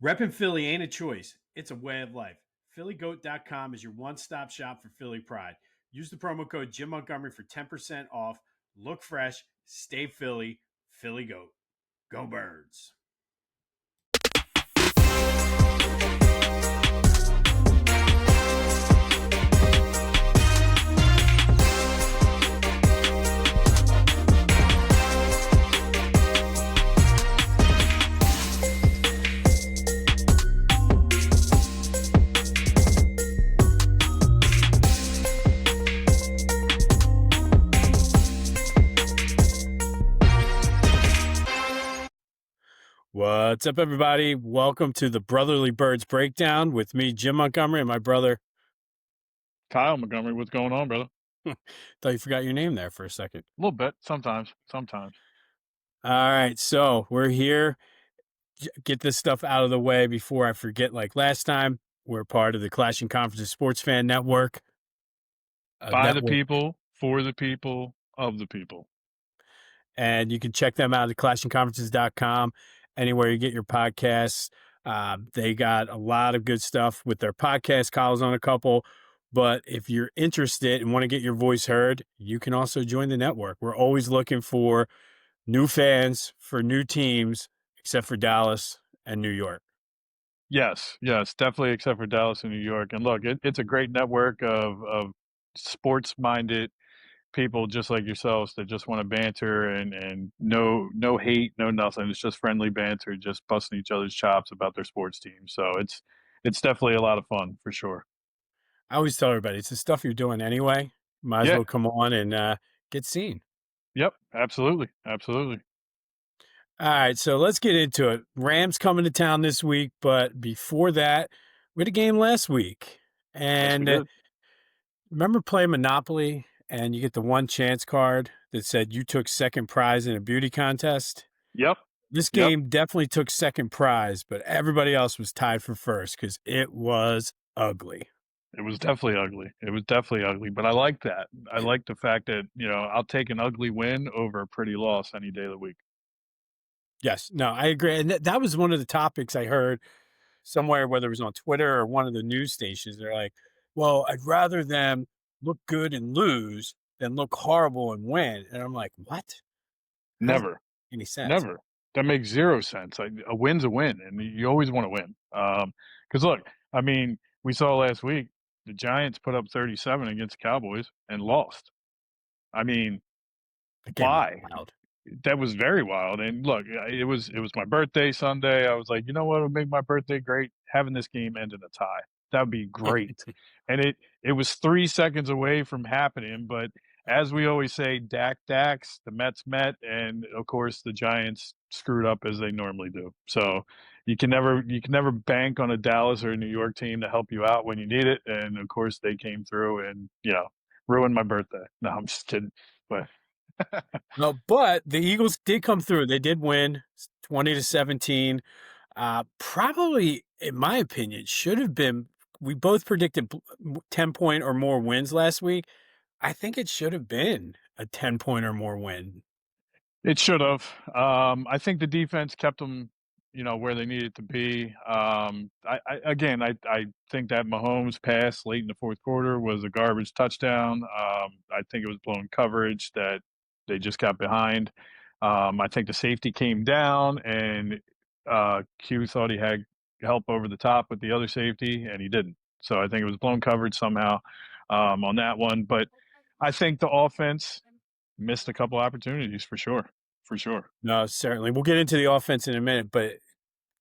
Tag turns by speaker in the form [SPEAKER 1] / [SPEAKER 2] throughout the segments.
[SPEAKER 1] Reppin' Philly ain't a choice, it's a way of life. PhillyGoat.com is your one stop shop for Philly pride. Use the promo code Jim Montgomery for 10% off. Look fresh, stay Philly, Philly Goat. Go Birds. What's up, everybody? Welcome to the Brotherly Birds Breakdown with me, Jim Montgomery, and my brother.
[SPEAKER 2] Kyle Montgomery, what's going on, brother?
[SPEAKER 1] Thought you forgot your name there for a second.
[SPEAKER 2] A little bit, sometimes.
[SPEAKER 1] All right, so we're here. Get this stuff out of the way before I forget like last time. We're part of the Clashing Conferences Sports Fan Network.
[SPEAKER 2] By the people, for the people, of the people.
[SPEAKER 1] And you can check them out at clashingconferences.com, anywhere you get your podcasts. They got a lot of good stuff with their podcast. Kyle's on a couple. But if you're interested and want to get your voice heard, you can also join the network. We're always looking for new fans for new teams, except for Dallas and New York.
[SPEAKER 2] Yes, definitely, except for Dallas and New York. And look, it's a great network of sports-minded people just like yourselves that just want to banter and no hate, no nothing. It's just friendly banter, just busting each other's chops about their sports team. So it's definitely a lot of fun for sure.
[SPEAKER 1] I always tell everybody it's the stuff you're doing anyway. Might as well come on and get seen.
[SPEAKER 2] Yep, absolutely.
[SPEAKER 1] All right, so let's get into it. Rams coming to town this week, but before that, we had a game last week. And
[SPEAKER 2] Yes,
[SPEAKER 1] remember playing Monopoly and you get the one chance card that said you took second prize in a beauty contest?
[SPEAKER 2] Yep.
[SPEAKER 1] This game definitely took second prize, but everybody else was tied for first because it was ugly.
[SPEAKER 2] It was definitely ugly, but I like that. I like the fact that, I'll take an ugly win over a pretty loss any day of the week.
[SPEAKER 1] Yes, no, I agree. And that was one of the topics I heard somewhere, whether it was on Twitter or one of the news stations. They're like, well, I'd rather them look good and lose than look horrible and win. And I'm like, what?
[SPEAKER 2] Never.
[SPEAKER 1] Any sense?
[SPEAKER 2] Never. That makes zero sense. A win's a win, and you always want to win. Because look, I mean, we saw last week the Giants put up 37 against the Cowboys and lost. I mean, why? That was very wild. And look, it was my birthday Sunday. I was like, you know what would make my birthday great? Having this game end in a tie. That would be great. And it was 3 seconds away from happening, but as we always say, Dak Daks, the Mets met, and of course the Giants screwed up as they normally do. So you can never bank on a Dallas or a New York team to help you out when you need it. And of course they came through and ruined my birthday. No, I'm just kidding. But
[SPEAKER 1] no, but the Eagles did come through. They did win 20-17. Probably, in my opinion, should have been. We both predicted 10-point or more wins last week. I think it should have been a 10-point or more win.
[SPEAKER 2] It should have. I think the defense kept them, where they needed to be. I think that Mahomes pass late in the fourth quarter was a garbage touchdown. I think it was blown coverage that they just got behind. I think the safety came down and Q thought he had help over the top with the other safety, and he didn't. So I think it was blown coverage somehow on that one. But I think the offense missed a couple opportunities for sure.
[SPEAKER 1] No, certainly. We'll get into the offense in a minute, but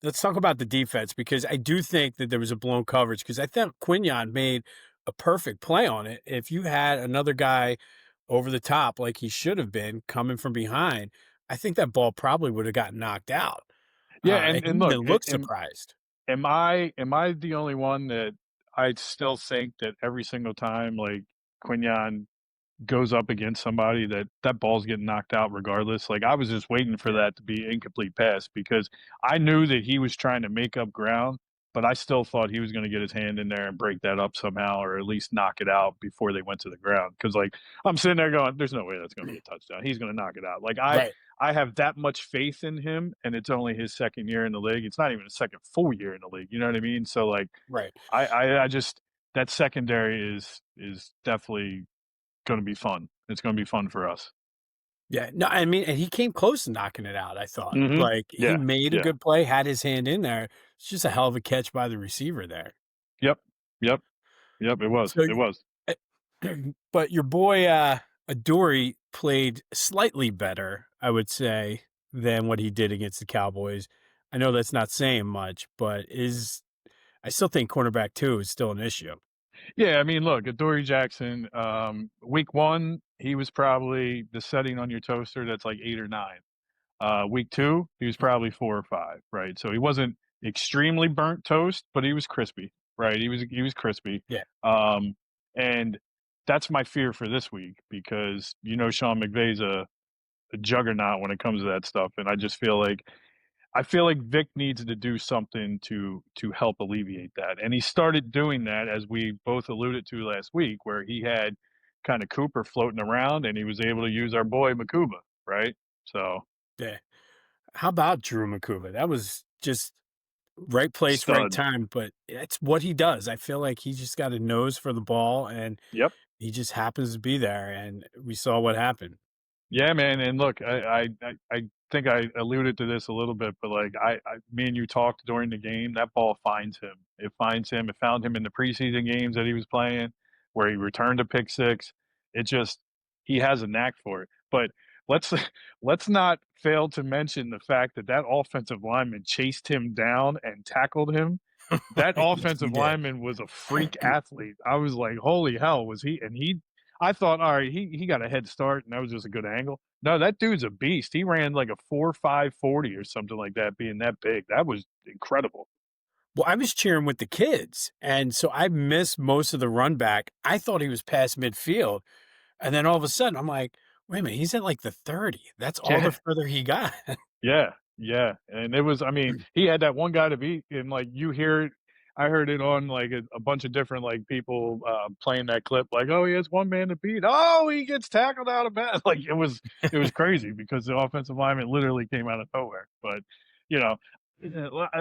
[SPEAKER 1] let's talk about the defense because I do think that there was a blown coverage because I thought Quinyon made a perfect play on it. If you had another guy over the top like he should have been coming from behind, I think that ball probably would have gotten knocked out.
[SPEAKER 2] Yeah, and look,
[SPEAKER 1] looked surprised.
[SPEAKER 2] Am I the only one that I still think that every single time like Quinyon goes up against somebody that ball's getting knocked out regardless? Like I was just waiting for that to be incomplete pass because I knew that he was trying to make up ground, but I still thought he was going to get his hand in there and break that up somehow or at least knock it out before they went to the ground. Because like I'm sitting there going, there's no way that's going to be a touchdown. He's going to knock it out. Like I have that much faith in him, and it's only his second year in the league. It's not even a second full year in the league. You know what I mean? So like,
[SPEAKER 1] Right.
[SPEAKER 2] I just that secondary is definitely going to be fun. It's going to be fun for us.
[SPEAKER 1] Yeah, no, I mean, and he came close to knocking it out, I thought.
[SPEAKER 2] Hmm.
[SPEAKER 1] Like, he
[SPEAKER 2] Yeah.
[SPEAKER 1] made a
[SPEAKER 2] Yeah.
[SPEAKER 1] good play, had his hand in there. It's just a hell of a catch by the receiver there.
[SPEAKER 2] Yep. Yep. Yep. It was.
[SPEAKER 1] So,
[SPEAKER 2] It was.
[SPEAKER 1] eh, but your boy, Adoree played slightly better, I would say, than what he did against the Cowboys. I know that's not saying much, but I still think cornerback 2 is still an issue.
[SPEAKER 2] Yeah, I mean, look, Dory Jackson, week 1, he was probably the setting on your toaster that's like 8 or 9. Week 2, he was probably 4 or 5, right? So he wasn't extremely burnt toast, but he was crispy, right? He was crispy.
[SPEAKER 1] Yeah.
[SPEAKER 2] And that's my fear for this week because Sean McVay's a juggernaut when it comes to that stuff, and I feel like Vic needs to do something to help alleviate that, and he started doing that as we both alluded to last week, where he had kind of Cooper floating around, and he was able to use our boy Makuba, right? So
[SPEAKER 1] Yeah. How about Drew Makuba? That was just right place, right
[SPEAKER 2] stud.
[SPEAKER 1] time, but it's what he does. I feel like he's just got a nose for the ball, and
[SPEAKER 2] Yep.
[SPEAKER 1] he just happens to be there, and we saw what happened.
[SPEAKER 2] Yeah, man. And look, I think I alluded to this a little bit, but like me and you talked during the game. That ball finds him. It finds him. It found him in the preseason games that he was playing, where he returned a pick six. It just he has a knack for it. But let's let's not fail to mention the fact that that offensive lineman chased him down and tackled him. That
[SPEAKER 1] Yes, he
[SPEAKER 2] offensive
[SPEAKER 1] did.
[SPEAKER 2] lineman was a freak athlete. I was like, holy hell, was he? And I thought, all right, he got a head start, and that was just a good angle. No, that dude's a beast. He ran like a 4.5 40 or something like that, being that big. That was incredible.
[SPEAKER 1] Well, I was cheering with the kids, and so I missed most of the run back. I thought he was past midfield, and then all of a sudden, I'm like, "Wait a minute, he's at, like, the 30." That's all the
[SPEAKER 2] Yeah.
[SPEAKER 1] further he got.
[SPEAKER 2] Yeah, yeah, and it was I mean, he had that one guy to beat, and, like, you hear it I heard it on, like, a bunch of different, like, people, playing that clip, like, "Oh, he has one man to beat. Oh, he gets tackled out of bounds." Like, it was crazy because the offensive lineman literally came out of nowhere, but, you know,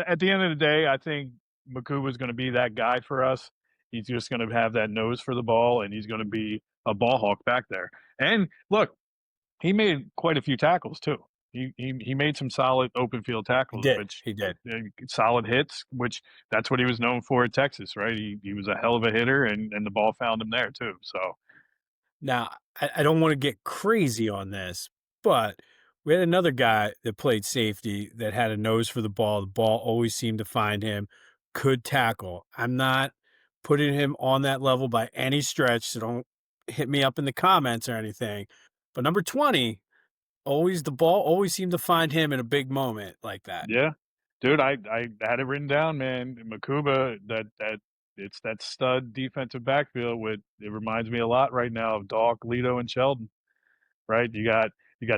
[SPEAKER 2] at the end of the day, I think Makuba's gonna be that guy for us. He's just gonna have that nose for the ball, and he's gonna be a ball hawk back there, and look, he made quite a few tackles too. He made some solid open field
[SPEAKER 1] He
[SPEAKER 2] tackles,
[SPEAKER 1] did,
[SPEAKER 2] which
[SPEAKER 1] he did.
[SPEAKER 2] solid hits, which that's what he was known for at Texas, right? He was a hell of a hitter, and the ball found him there too. So
[SPEAKER 1] Now, I don't wanna get crazy on this, but we had another guy that played safety that had a nose for the ball always seemed to find him, could tackle. I'm not putting him on that level by any stretch, so don't hit me up in the comments or anything, but number 20, always the ball always seemed to find him in a big moment like that.
[SPEAKER 2] yeah, dude, I had it written down, man. Makuba, that it's that stud defensive backfield with it reminds me a lot right now of Doc, Lito, and Sheldon. Right? You got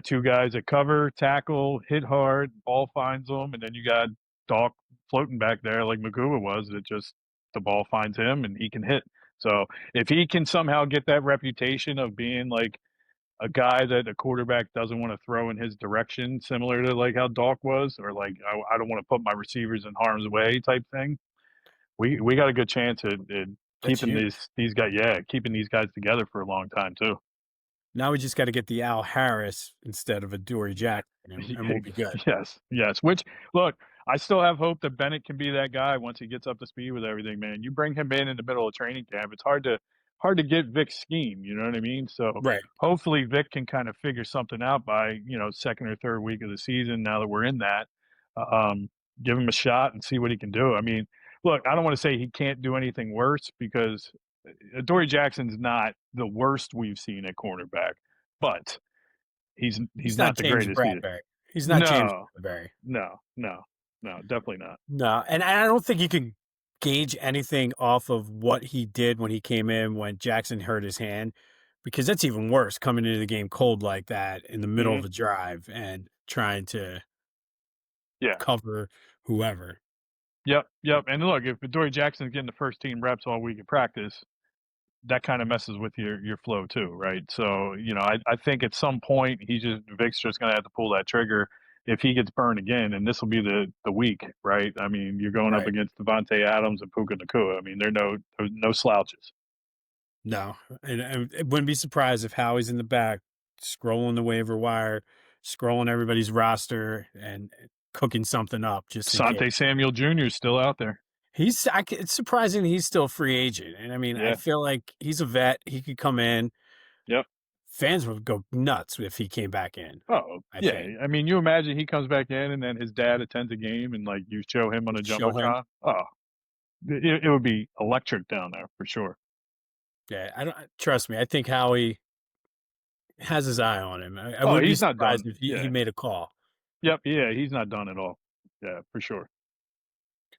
[SPEAKER 2] two guys that cover, tackle, hit hard, ball finds them, and then you got Doc floating back there like Makuba was. It just the ball finds him and he can hit. So if he can somehow get that reputation of being like a guy that a quarterback doesn't want to throw in his direction, similar to like how Doc was, or like I don't want to put my receivers in harm's way type thing, we got a good chance at
[SPEAKER 1] That's
[SPEAKER 2] keeping
[SPEAKER 1] huge.
[SPEAKER 2] these guys, yeah, keeping these guys together for a long time too.
[SPEAKER 1] Now we just gotta get the Al Harris instead of a Dory Jackson, and we'll be good.
[SPEAKER 2] Yes, yes. Which look, I still have hope that Bennett can be that guy once he gets up to speed with everything, man. You bring him in the middle of training camp, it's hard to get Vic's scheme, you know what I mean? So
[SPEAKER 1] Right.
[SPEAKER 2] hopefully Vic can kind of figure something out by, second or third week of the season now that we're in that. Um, Give him a shot and see what he can do. I mean, look, I don't want to say he can't do anything worse because Dory Jackson's not the worst we've seen at cornerback, but he's
[SPEAKER 1] He's not
[SPEAKER 2] not the
[SPEAKER 1] James
[SPEAKER 2] greatest either.
[SPEAKER 1] Bradbury. He's not James
[SPEAKER 2] No,
[SPEAKER 1] Bradbury.
[SPEAKER 2] no, no, no, definitely not.
[SPEAKER 1] No, and I don't think you can gauge anything off of what he did when he came in when Jackson hurt his hand, because that's even worse coming into the game cold like that in the middle
[SPEAKER 2] Mhm.
[SPEAKER 1] of a drive and trying to
[SPEAKER 2] Yeah.
[SPEAKER 1] cover whoever.
[SPEAKER 2] Yep, yep, and look, if Adoree Jackson's getting the first team reps all week in practice, that kind of messes with your flow too, right? So, I think at some point Vic's just gonna have to pull that trigger if he gets burned again, and this will be the week, right? I mean, you're going up
[SPEAKER 1] Right.
[SPEAKER 2] against Devontae Adams and Puka Nakua. I mean, they're no slouches.
[SPEAKER 1] No, and it wouldn't be surprised if Howie's in the back scrolling the waiver wire, scrolling everybody's roster, and cooking something up just in case.
[SPEAKER 2] Sante Samuel Jr. is still out there.
[SPEAKER 1] It's surprising he's still a free agent, and I mean, I
[SPEAKER 2] Yeah.
[SPEAKER 1] feel like he's a vet. He could come in.
[SPEAKER 2] Yep.
[SPEAKER 1] Fans would go nuts if he came back in.
[SPEAKER 2] Oh,
[SPEAKER 1] I
[SPEAKER 2] yeah.
[SPEAKER 1] think
[SPEAKER 2] I mean, you imagine he comes back in and then his dad attends a game and like you show him on a
[SPEAKER 1] show him.
[SPEAKER 2] jumbotron. Oh, it would be electric down there for sure.
[SPEAKER 1] Yeah, I don't trust me. I think Howie has his eye on him. I
[SPEAKER 2] Oh,
[SPEAKER 1] wouldn't be
[SPEAKER 2] he's not
[SPEAKER 1] surprised
[SPEAKER 2] done.
[SPEAKER 1] if he
[SPEAKER 2] Yeah.
[SPEAKER 1] made a call.
[SPEAKER 2] Yep. Yeah, he's not done at all. Yeah, for sure.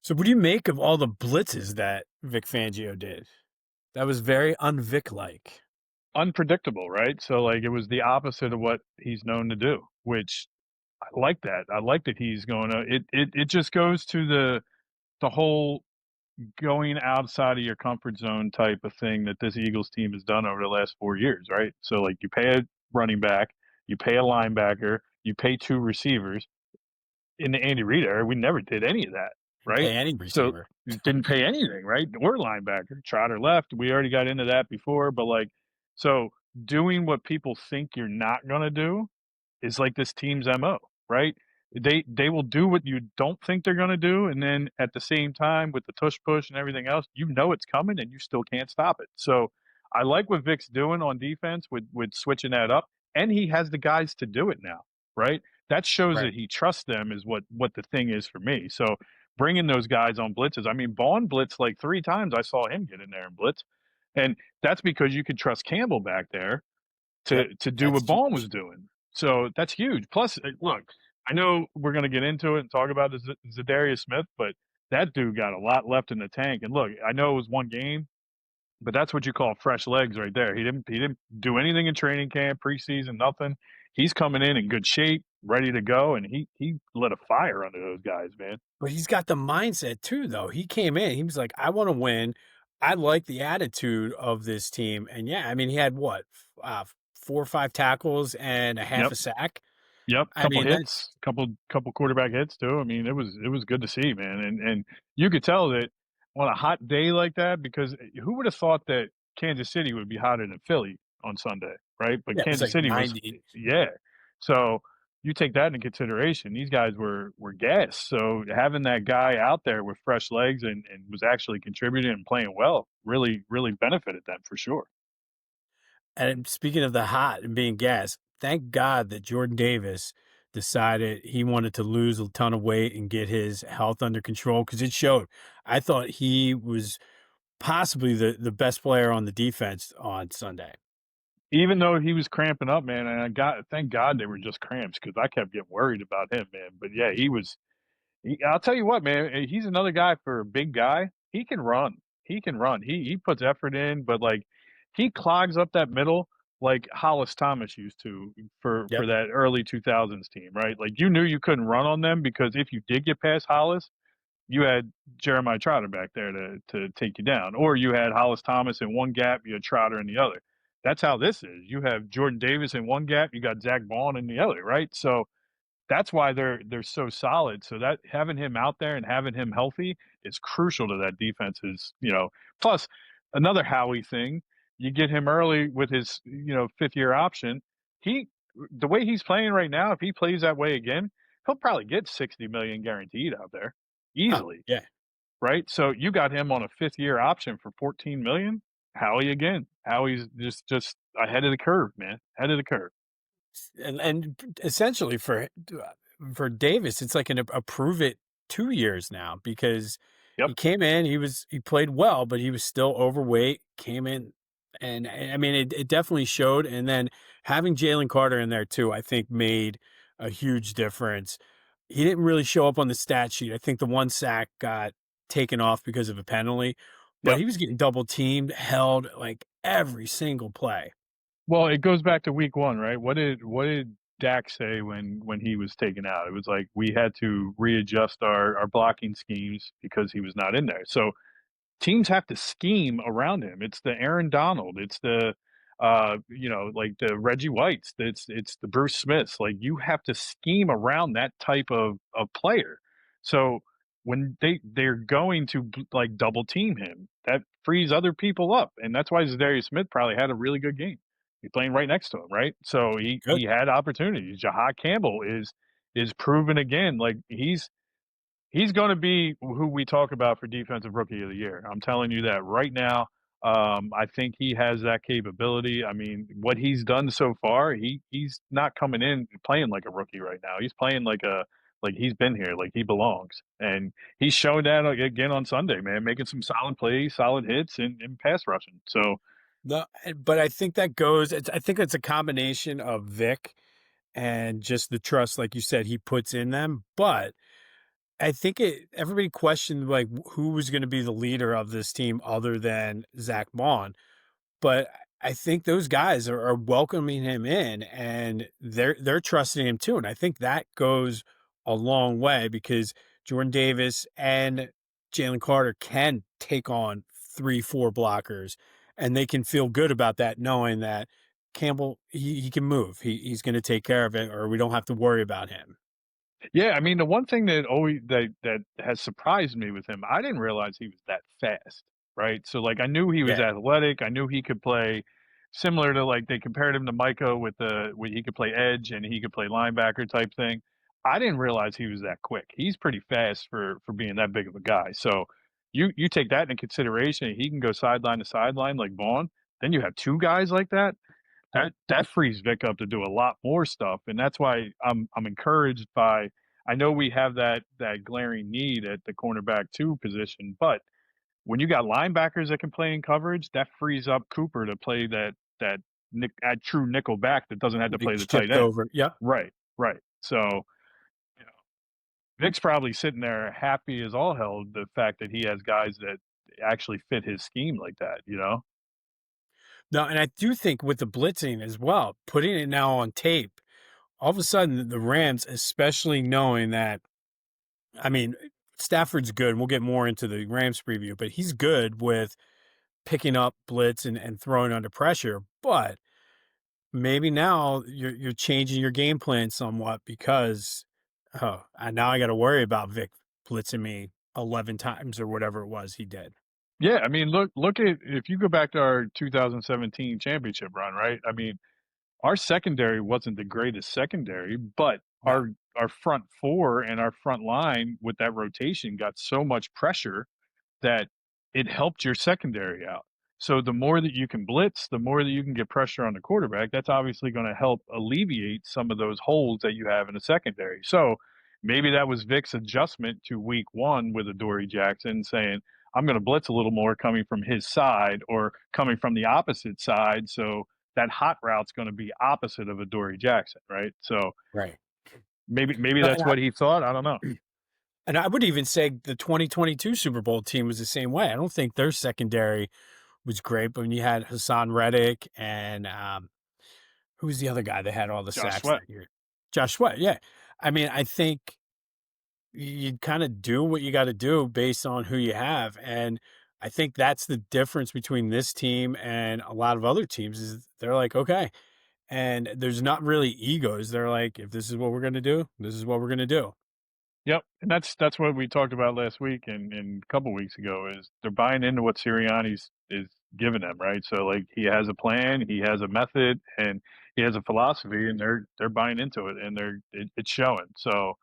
[SPEAKER 1] So, what do you make of all the blitzes that Vic Fangio did? That was very un-Vic like.
[SPEAKER 2] Unpredictable, right? So like it was the opposite of what he's known to do, which I like that. I like that he's going to it just goes to the whole going outside of your comfort zone type of thing that this Eagles team has done over the last 4 years, right? So like you pay a running back, you pay a linebacker, you pay two receivers. In the Andy Reid era, we never did any of that, right?
[SPEAKER 1] Pay any
[SPEAKER 2] So
[SPEAKER 1] receiver.
[SPEAKER 2] you didn't pay anything, right? Or linebacker. Trotter left. We already got into that before, but like, so doing what people think you're not gonna do is like this team's MO, right? They will do what you don't think they're gonna do, and then at the same time with the tush push and everything else, you know it's coming and you still can't stop it. So I like what Vic's doing on defense with switching that up, and he has the guys to do it now, right? That shows
[SPEAKER 1] Right.
[SPEAKER 2] that he trusts them is what the thing is for me. So bringing those guys on blitzes. I mean, Vaughn blitzed like 3 times. I saw him get in there and blitz, and that's because you could trust Campbell back there
[SPEAKER 1] Yep.
[SPEAKER 2] to do
[SPEAKER 1] That's
[SPEAKER 2] what Vaughn
[SPEAKER 1] huge.
[SPEAKER 2] was doing. So that's huge. Plus, look, I know we're going to get into it and talk about Zadarius Smith, but that dude got a lot left in the tank. And look, I know it was one game, but that's what you call fresh legs right there. He didn't do anything in training camp, preseason, nothing. He's coming in good shape, ready to go, and he lit a fire under those guys, man.
[SPEAKER 1] But he's got the mindset too, though. He came in, he was like, I want to win. I like the attitude of this team. And yeah, I mean, he had what, 4 or 5 tackles and a half
[SPEAKER 2] Yep.
[SPEAKER 1] a sack.
[SPEAKER 2] Yep,
[SPEAKER 1] I
[SPEAKER 2] couple
[SPEAKER 1] mean, that's
[SPEAKER 2] hits, couple quarterback hits too. I mean, it was good to see, man, and you could tell that on a hot day like that because who would have thought that Kansas City would be hotter than Philly on Sunday, right? But
[SPEAKER 1] yeah, it was
[SPEAKER 2] Kansas
[SPEAKER 1] like
[SPEAKER 2] City was,
[SPEAKER 1] 90.
[SPEAKER 2] yeah. So you take that into consideration. These guys were gassed. So having that guy out there with fresh legs and was actually contributing and playing well really benefited them for sure.
[SPEAKER 1] And speaking of the hot and being gassed, thank God that Jordan Davis decided he wanted to lose a ton of weight and get his health under control because it showed. I thought he was possibly the best player on the defense on Sunday.
[SPEAKER 2] Even though he was cramping up, man, and thank God they were just cramps because I kept getting worried about him, man. But yeah, I'll tell you what, man, he's another guy for a big guy. He can run. He can run. He puts effort in, but like he clogs up that middle like Hollis Thomas used to for
[SPEAKER 1] Yep.
[SPEAKER 2] that early 2000s team, right? Like you knew you couldn't run on them because if you did get past Hollis, you had Jeremiah Trotter back there to take you down, or you had Hollis Thomas in one gap, you had Trotter in the other. That's how this is. You have Jordan Davis in one gap, you got Zach Vaughn in the other, right? So that's why they're so solid. So that having him out there and having him healthy is crucial to that defense's. Plus another Howie thing, you get him early with his 5th year option. He the way he's playing right now, if he plays that way again, he'll probably get 60 million guaranteed out there
[SPEAKER 1] Oh,
[SPEAKER 2] easily,
[SPEAKER 1] yeah.
[SPEAKER 2] right? So you got him on a 5th year option for 14 million. Howie again. Howie's just ahead of the curve, man. Ahead of the curve.
[SPEAKER 1] And essentially for Davis, it's like a prove it 2 years now because
[SPEAKER 2] Yep.
[SPEAKER 1] he came in, he played well, but he was still overweight. Came in, and I mean it definitely showed. And then having Jalen Carter in there too, I think made a huge difference. He didn't really show up on the stat sheet. I think the one sack got taken off because of a penalty, but
[SPEAKER 2] Yep.
[SPEAKER 1] he was getting double teamed, held like every single play.
[SPEAKER 2] Well, it goes back to week 1, right? What did Dak say when he was taken out? It was like we had to readjust our blocking schemes because he was not in there. So teams have to scheme around him. It's the Aaron Donald, it's the like the Reggie Whites, it's the Bruce Smiths. Like you have to scheme around that type of player. So when they're going to like double team him, that frees other people up, and that's why Zadarius Smith probably had a really good game. He's playing right next to him, right? So he
[SPEAKER 1] Good.
[SPEAKER 2] had opportunities. Jahad Campbell is proven again, like he's going to be who we talk about for defensive rookie of the year. I'm telling you that right now. I think he has that capability. I mean, what he's done so far, he's not coming in playing like a rookie right now. He's playing like he's been here, like he belongs, and he's showing that again on Sunday, man, making some solid plays, solid hits, and pass rushing. So
[SPEAKER 1] No, but I think that I think it's a combination of Vic and just the trust, like you said, he puts in them. But I think everybody questioned like who was going to be the leader of this team other than Zach Bond. But I think those guys are welcoming him in and they're trusting him too. And I think that goes a long way because Jordan Davis and Jalen Carter can take on 3, 4 blockers and they can feel good about that, knowing that Campbell, he can move. He's going to take care of it or we don't have to worry about him.
[SPEAKER 2] yeah, I mean, the one thing that always that has surprised me with him, I didn't realize he was that fast, right? So like I knew he was
[SPEAKER 1] Yeah.
[SPEAKER 2] athletic, I knew he could play similar to like they compared him to Micah with the where he could play edge and he could play linebacker type thing. I didn't realize he was that quick. He's pretty fast for being that big of a guy. So you take that into consideration, he can go sideline to sideline like Vaughn. Then you have two guys like that that frees Vic up to do a lot more stuff, and that's why I'm encouraged by. I know we have that glaring need at the cornerback two position, but when you got linebackers that can play in coverage, that frees up Cooper to play that true nickel back that doesn't have to
[SPEAKER 1] Be
[SPEAKER 2] play the tight
[SPEAKER 1] shipped
[SPEAKER 2] end.
[SPEAKER 1] over. Yeah.
[SPEAKER 2] Right, right. So you know, Vic's probably sitting there happy as all hell the fact that he has guys that actually fit his scheme like that. You know.
[SPEAKER 1] No, and I do think with the blitzing as well, putting it now on tape, all of a sudden the Rams, especially knowing that, I mean, Stafford's good. And we'll get more into the Rams preview, but he's good with picking up blitz and throwing under pressure. But maybe now you're changing your game plan somewhat because and now I got to worry about Vic blitzing me 11 times or whatever it was he did.
[SPEAKER 2] Yeah, I mean, look at if you go back to our 2017 championship run, right? I mean, our secondary wasn't the greatest secondary, but
[SPEAKER 1] No,
[SPEAKER 2] our front four and our front line with that rotation got so much pressure that it helped your secondary out. So the more that you can blitz, the more that you can get pressure on the quarterback, that's obviously going to help alleviate some of those holes that you have in the secondary. So maybe that was Vic's adjustment to week one with Adoree Jackson saying, I'm going to blitz a little more coming from his side or coming from the opposite side. So that hot route's going to be opposite of Adoree Jackson, right? So
[SPEAKER 1] right.
[SPEAKER 2] maybe
[SPEAKER 1] No,
[SPEAKER 2] that's what he thought. I don't know.
[SPEAKER 1] and I would even say the 2022 Super Bowl team was the same way. I don't think their secondary was great, but when you had Hassan Reddick and who was the other guy that had all the
[SPEAKER 2] Josh
[SPEAKER 1] sacks
[SPEAKER 2] Sweat.
[SPEAKER 1] that year? Josh Sweat. Yeah. I mean, I think you kind of do what you got to do based on who you have. And I think that's the difference between this team and a lot of other teams is they're like, okay. And there's not really egos. They're like, if this is what we're going to do, this is what we're going to do.
[SPEAKER 2] Yep, and that's what we talked about last week and a couple weeks ago is they're buying into what Sirianni's is giving them, right? So like he has a plan, he has a method, and he has a philosophy, and they're buying into it, and it's showing. So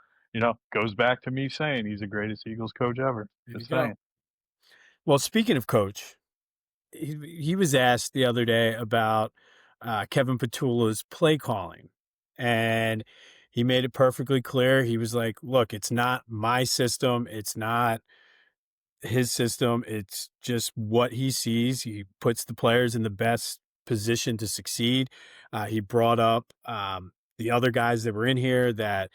[SPEAKER 2] goes back to me saying he's the greatest Eagles coach ever.
[SPEAKER 1] There you
[SPEAKER 2] Just
[SPEAKER 1] go.
[SPEAKER 2] saying.
[SPEAKER 1] Well, speaking of coach, he was asked the other day about Kevin Petula's play calling, and he made it perfectly clear. He was like, "Look, it's not my system. It's not his system. It's just what he sees. He puts the players in the best position to succeed." He brought up the other guys that were in here that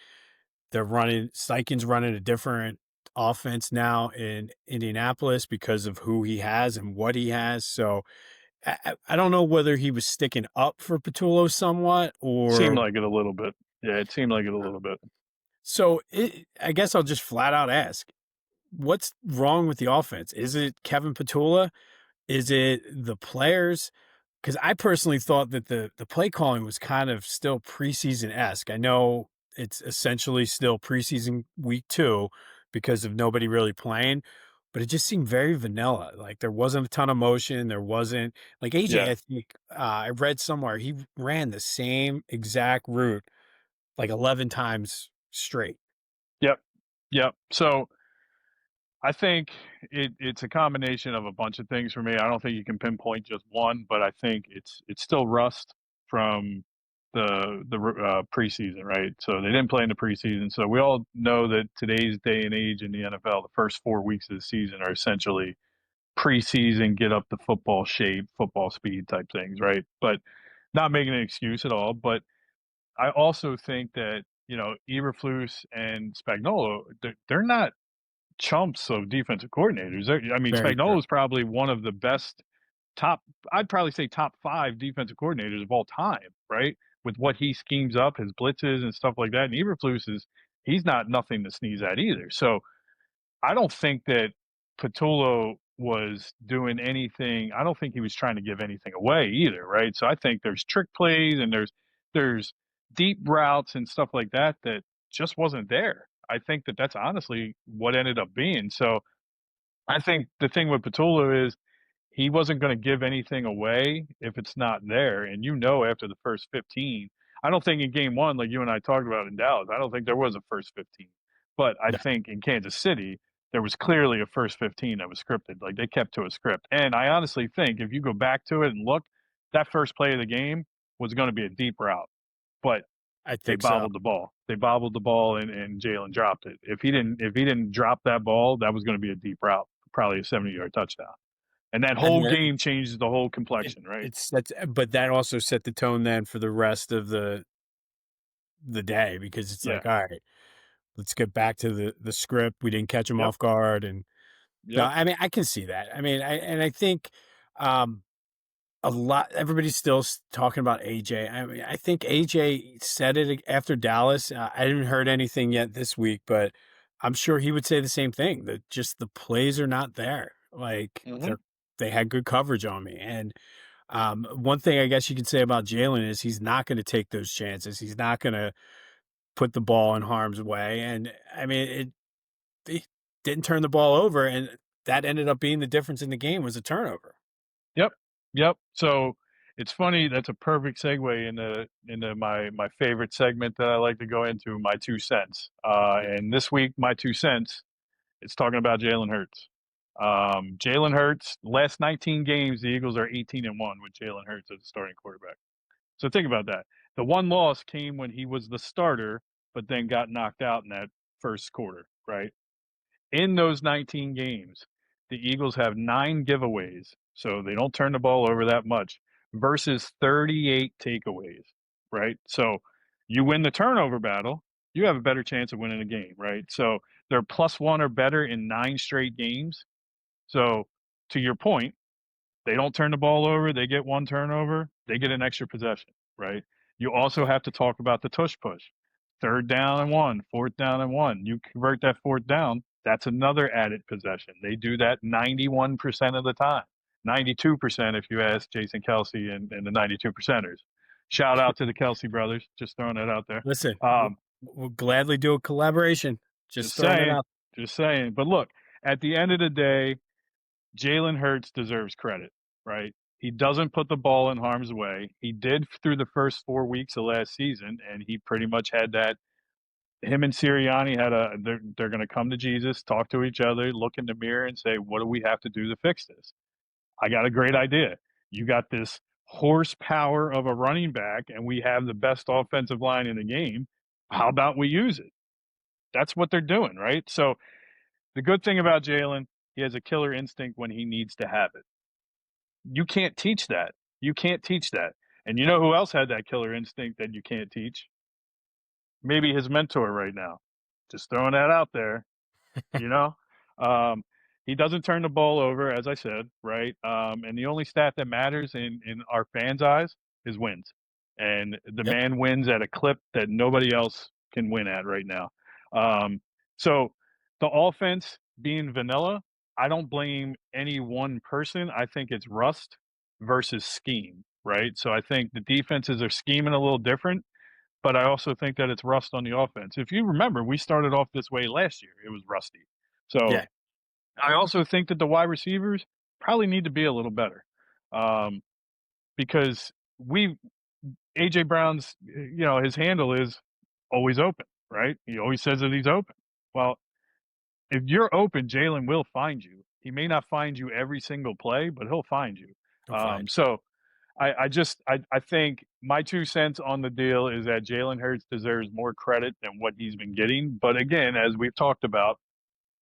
[SPEAKER 1] they're running. Steichen's running a different offense now in Indianapolis because of who he has and what he has. So I don't know whether he was sticking up for Patullo somewhat
[SPEAKER 2] Seemed
[SPEAKER 1] or
[SPEAKER 2] like it a little bit. Yeah, it seemed like it a little bit.
[SPEAKER 1] so. I guess I'll just flat out ask: what's wrong with the offense? Is it Kevin Petula? Is it the players? Because I personally thought that the play calling was kind of still preseason-esque. I know it's essentially still preseason week 2 because of nobody really playing, but it just seemed very vanilla. Like, there wasn't a ton of motion, there wasn't like, AJ,
[SPEAKER 2] Yeah.
[SPEAKER 1] I think, I read somewhere he ran the same exact route, like, 11 times straight.
[SPEAKER 2] Yep. Yep. So I think it's a combination of a bunch of things for me. I don't think you can pinpoint just one, but I think it's still rust from the preseason, right? So they didn't play in the preseason. So we all know that today's day and age in the NFL, the first 4 weeks of the season are essentially preseason, get up to football shape, football speed type things, right? But not making an excuse at all. But I also think that Eberflus and Spagnuolo, they're not chumps of defensive coordinators. I mean,
[SPEAKER 1] Very true.
[SPEAKER 2] Spagnuolo is probably one of the best top. I'd probably say top 5 defensive coordinators of all time, right? With what he schemes up, his blitzes and stuff like that. And Eberflus he's not nothing to sneeze at either. So I don't think that Patullo was doing anything. I don't think he was trying to give anything away either, right? So I think there's trick plays and there's deep routes and stuff like that that just wasn't there. I think that that's honestly what ended up being. So I think the thing with Patullo is he wasn't going to give anything away if it's not there. And after the first 15, I don't think in game one, like you and I talked about in Dallas, I don't think there was a first 15. But I
[SPEAKER 1] No,
[SPEAKER 2] think in Kansas City, there was clearly a first 15 that was scripted. Like they kept to a script. And I honestly think if you go back to it and look, that first play of the game was going to be a deep route. But
[SPEAKER 1] I
[SPEAKER 2] they
[SPEAKER 1] think so.
[SPEAKER 2] bobbled the ball. They bobbled the ball and Jalen dropped it. If he didn't drop that ball, that was going to be a deep route, probably a 70-yard touchdown. And that
[SPEAKER 1] And
[SPEAKER 2] whole
[SPEAKER 1] then
[SPEAKER 2] game changes the whole
[SPEAKER 1] it
[SPEAKER 2] complexion, right?
[SPEAKER 1] it sets but that also set the tone then for the rest of the day because it's
[SPEAKER 2] Yeah.
[SPEAKER 1] like, "All right, let's get back to the script. We didn't catch catch 'em
[SPEAKER 2] Yep.
[SPEAKER 1] off guard," and no,
[SPEAKER 2] Yep.
[SPEAKER 1] I mean, I can see that. I mean, I think, um, a lot everybody's still talking about AJ. I mean, I think AJ said it after Dallas. I haven't heard anything yet this week, but I'm sure he would say the same thing, that just the plays are not there. Like,
[SPEAKER 2] Hmm.
[SPEAKER 1] they had good coverage on me, and one thing I guess you could say about Jalen is he's not gonna take those chances. He's not gonna put the ball in harm's way, and, I mean, he didn't turn the ball over, and that ended up being the difference in the game was a turnover.
[SPEAKER 2] Yep. Yep. So it's funny. That's a perfect segue into my favorite segment that I like to go into, my 2 cents. And this week, my 2 cents, it's talking about Jalen Hurts. Jalen Hurts, last 19 games, the Eagles are 18-1 with Jalen Hurts as the starting quarterback. So think about that. The one loss came when he was the starter, but then got knocked out in that first quarter, right? In those 19 games, the Eagles have 9 giveaways, so they don't turn the ball over that much, versus 38 takeaways, right? So you win the turnover battle, you have a better chance of winning a game, right? So they're +1 or better in 9 straight games. So to your point, they don't turn the ball over, they get 1 turnover, they get an extra possession, right? You also have to talk about the tush push. 3rd down and 1, 4th down and 1. You convert that 4th down, that's another added possession. They do that 91% of the time. 92% if you ask Jason Kelsey and the 92 percenters. Shout out to the Kelsey brothers, just throwing that out there.
[SPEAKER 1] Listen,
[SPEAKER 2] Um,
[SPEAKER 1] we'll gladly do a collaboration. Just
[SPEAKER 2] just
[SPEAKER 1] throwing it
[SPEAKER 2] saying,
[SPEAKER 1] out.
[SPEAKER 2] just saying. But look, at the end of the day, Jalen Hurts deserves credit, right? He doesn't put the ball in harm's way. He did through the first 4 weeks of last season, and he pretty much had that. Him and Sirianni they're going to come to Jesus, talk to each other, look in the mirror, and say, "What do we have to do to fix this?" I got a great idea. You got this horsepower of a running back, and we have the best offensive line in the game. How about we use it? That's what they're doing, right? So the good thing about Jalen, he has a killer instinct when he needs to have it. You can't teach that. You can't teach that. And you know who else had that killer instinct that you can't teach? Maybe his mentor right now. Just throwing that out there, you know? Um, he doesn't turn the ball over, as I said, right? And the only stat that matters in our fans' eyes is wins. And the
[SPEAKER 1] Yep.
[SPEAKER 2] man wins at a clip that nobody else can win at right now. Um, so the offense, being vanilla, I don't blame any one person. I think it's rust versus scheme, right? So I think the defenses are scheming a little different, but I also think that it's rust on the offense. If you remember, we started off this way last year. It was rusty. So
[SPEAKER 1] Yeah.
[SPEAKER 2] I also think that the wide receivers probably need to be a little better, um, because we AJ Brown's, his handle is always open, right? He always says that he's open. Well, if you're open, Jalen will find you. He may not find you every single play, but he'll find you.
[SPEAKER 1] He'll find.
[SPEAKER 2] So I think my 2 cents on the deal is that Jalen Hurts deserves more credit than what he's been getting. But again, as we've talked about,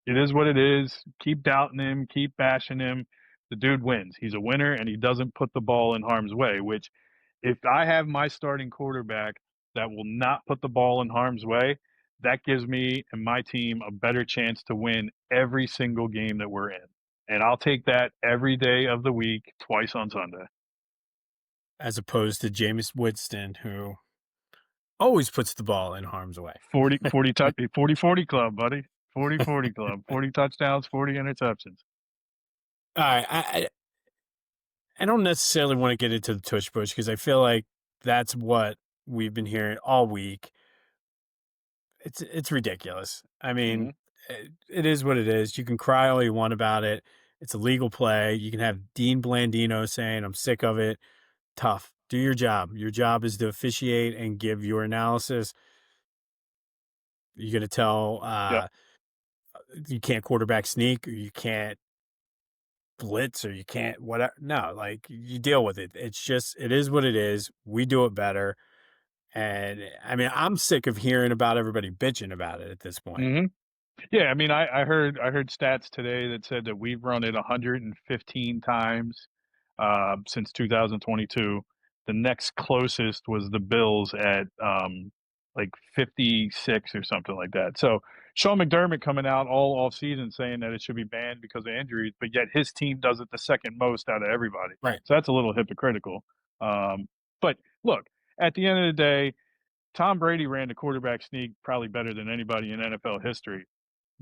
[SPEAKER 2] it is what it is. Keep doubting him, keep bashing him. The dude wins. He's a winner, and he doesn't put the ball in harm's way. Which, if I have my starting quarterback that will not put the ball in harm's way, that gives me and my team a better chance to win every single game that we're in. And I'll take that every day of the week, twice on Sunday.
[SPEAKER 1] As opposed to Jameis Winston, who always puts the ball in harm's way.
[SPEAKER 2] 40 club, buddy. 40 club. 40 touchdowns, 40 interceptions.
[SPEAKER 1] All right. I don't necessarily want to get into the tush push because I feel like that's what we've been hearing all week. It's ridiculous. I mean, it is what it is. You can cry all you want about it. It's a legal play. You can have Dean Blandino saying, "I'm sick of it." Tough. Do your job. Your job is to officiate and give your analysis. You're going to tell
[SPEAKER 2] Yep.
[SPEAKER 1] you can't quarterback sneak, or you can't blitz, or you can't whatever. No, like, you deal with it. It's just, it is what it is. We do it better. And I mean, I'm sick of hearing about everybody bitching about it at this point.
[SPEAKER 2] hmm Yeah, I mean, I heard stats today that said that we've run it 115 times since 2022. The next closest was the Bills at like 56 or something like that. So Sean McDermott coming out all off season saying that it should be banned because of injuries, but yet his team does it the second most out of everybody.
[SPEAKER 1] Right.
[SPEAKER 2] So that's a little hypocritical. But look, at the end of the day, Tom Brady ran the quarterback sneak probably better than anybody in NFL history.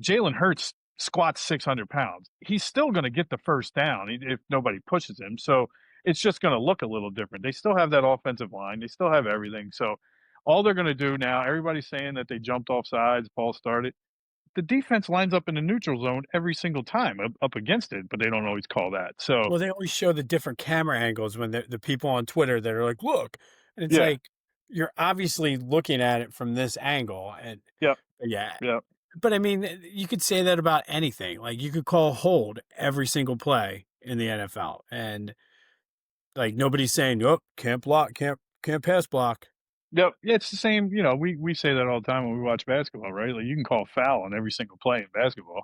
[SPEAKER 2] Jalen Hurts squats 600 pounds. He's still going to get the first down if nobody pushes him. So it's just going to look a little different. They still have that offensive line. They still have everything. So all they're going to do now, everybody's saying that they jumped off sides, ball started. The defense lines up in the neutral zone every single time up against it, but they don't always call that. So,
[SPEAKER 1] Well, they always show the different camera angles when the people on Twitter that are like, "Look," and it's
[SPEAKER 2] yeah,
[SPEAKER 1] like, you're obviously looking at it from this angle, and
[SPEAKER 2] yep,
[SPEAKER 1] yeah.
[SPEAKER 2] yep.
[SPEAKER 1] But I mean, you could say that about anything. Like, you could call hold every single play in the NFL, and like, nobody's saying, "Nope, can't block, can't pass block."
[SPEAKER 2] Yep. Yeah, it's the same. We say that all the time when we watch basketball, right? Like you can call foul on every single play in basketball.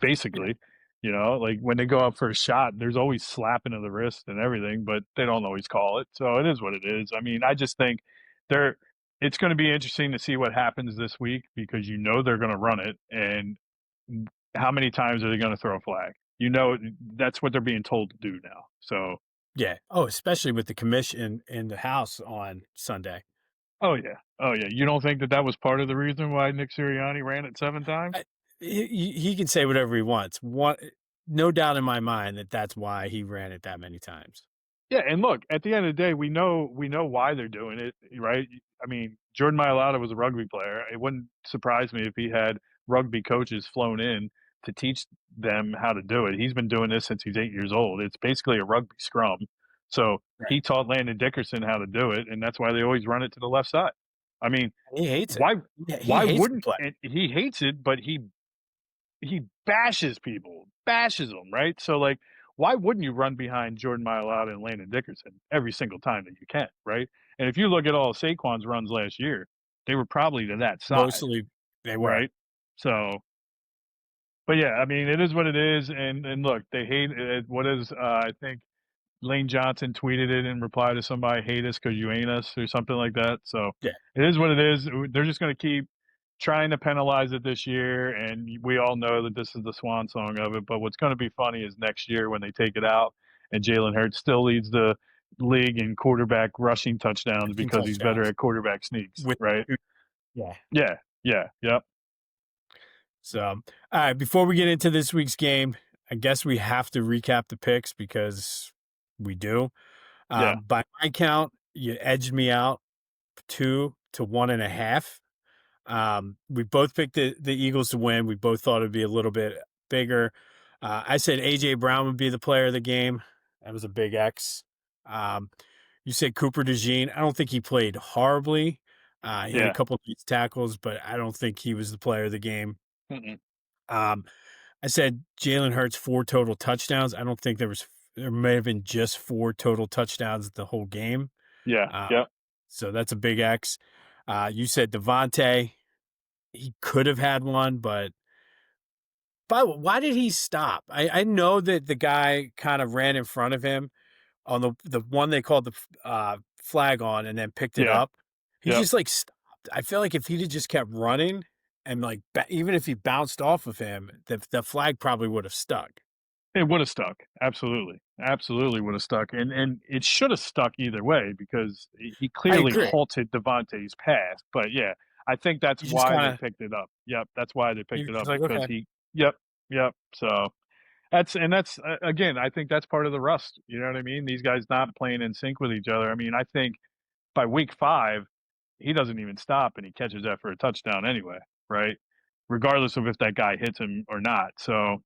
[SPEAKER 1] Yeah.
[SPEAKER 2] Basically, like when they go up for a shot, there's always slapping of the wrist and everything, but they don't always call it. So it is what it is. I mean, I just think they're it's going to be interesting to see what happens this week because they're going to run it, and how many times are they going to throw a flag? That's what they're being told to do now. So,
[SPEAKER 1] Yeah. Oh, especially with the commission in the House on Sunday.
[SPEAKER 2] oh yeah, you don't think that that was part of the reason why Nick Sirianni ran it 7 times?
[SPEAKER 1] I, he can say whatever he wants. No doubt in my mind that that's why he ran it that many times.
[SPEAKER 2] Yeah, and look, at the end of the day, we know why they're doing it, right? I mean, Jordan Mailata was a rugby player. It wouldn't surprise me if he had rugby coaches flown in to teach them how to do it. He's been doing this since he's 8 years old. It's basically a rugby scrum. So
[SPEAKER 1] Right.
[SPEAKER 2] he taught Landon Dickerson how to do it, and that's why they always run it to the left side. I mean,
[SPEAKER 1] He hates it.
[SPEAKER 2] why
[SPEAKER 1] Yeah, he
[SPEAKER 2] why
[SPEAKER 1] hates the
[SPEAKER 2] wouldn't
[SPEAKER 1] play.
[SPEAKER 2] and he hates it, but he bashes people, bashes them, right? So like, why wouldn't you run behind Jordan Mailata and Landon Dickerson every single time that you can, right? And if you look at all of Saquon's runs last year, they were probably to that side,
[SPEAKER 1] Mostly they were.
[SPEAKER 2] right? So, but yeah, I mean, it is what it is. And look, they hate it. What is I think Lane Johnson tweeted it in reply to somebody, hate us because you ain't us or something like that. So
[SPEAKER 1] Yeah.
[SPEAKER 2] it is what it is. They're just going to keep trying to penalize it this year. And we all know that this is the swan song of it. But what's going to be funny is next year when they take it out and Jalen Hurts still leads the league in quarterback rushing touchdowns because he's better
[SPEAKER 1] Touchdowns
[SPEAKER 2] at quarterback sneaks,
[SPEAKER 1] with,
[SPEAKER 2] right?
[SPEAKER 1] yeah.
[SPEAKER 2] Yeah. Yeah. Yep.
[SPEAKER 1] So, all right, before we get into this week's game, I guess we have to recap the picks because we do.
[SPEAKER 2] Yeah,
[SPEAKER 1] By my count, you edged me out 2 to 1.5. We both picked the Eagles to win. We both thought it'd be a little bit bigger. I said AJ Brown would be the player of the game. That was a big X. Um, you said Cooper DeJean. I don't think he played horribly. He had a
[SPEAKER 2] yeah.
[SPEAKER 1] couple of nice tackles, but I don't think he was the player of the game.
[SPEAKER 2] Mm-mm.
[SPEAKER 1] Um, I said Jalen Hurts 4 total touchdowns. I don't think there may have been just 4 total touchdowns the whole game.
[SPEAKER 2] Yeah,
[SPEAKER 1] Uh,
[SPEAKER 2] yep.
[SPEAKER 1] so that's a big X. You said Devontae. He could have had one, but why did he stop? I know that the guy kind of ran in front of him on the one they called the flag on and then picked it
[SPEAKER 2] Yeah,
[SPEAKER 1] up. He
[SPEAKER 2] yep.
[SPEAKER 1] just like stopped. I feel like if he'd have just kept running and like even if he bounced off of him, the flag probably would have stuck.
[SPEAKER 2] It would have stuck. Absolutely. Absolutely would have stuck. And it should have stuck either way because he
[SPEAKER 1] I
[SPEAKER 2] clearly
[SPEAKER 1] agree.
[SPEAKER 2] halted Devontae's pass. But yeah, I think that's
[SPEAKER 1] You just
[SPEAKER 2] why they
[SPEAKER 1] kind of
[SPEAKER 2] picked it up. Yep, that's why they
[SPEAKER 1] he
[SPEAKER 2] picked it
[SPEAKER 1] was
[SPEAKER 2] up
[SPEAKER 1] like,
[SPEAKER 2] because
[SPEAKER 1] okay,
[SPEAKER 2] yep, yep. So that's again, I think that's part of the rust. You know what I mean? These guys not playing in sync with each other. I mean, I think by week 5, he doesn't even stop and he catches that for a touchdown anyway, right? Regardless of if that guy hits him or not. So,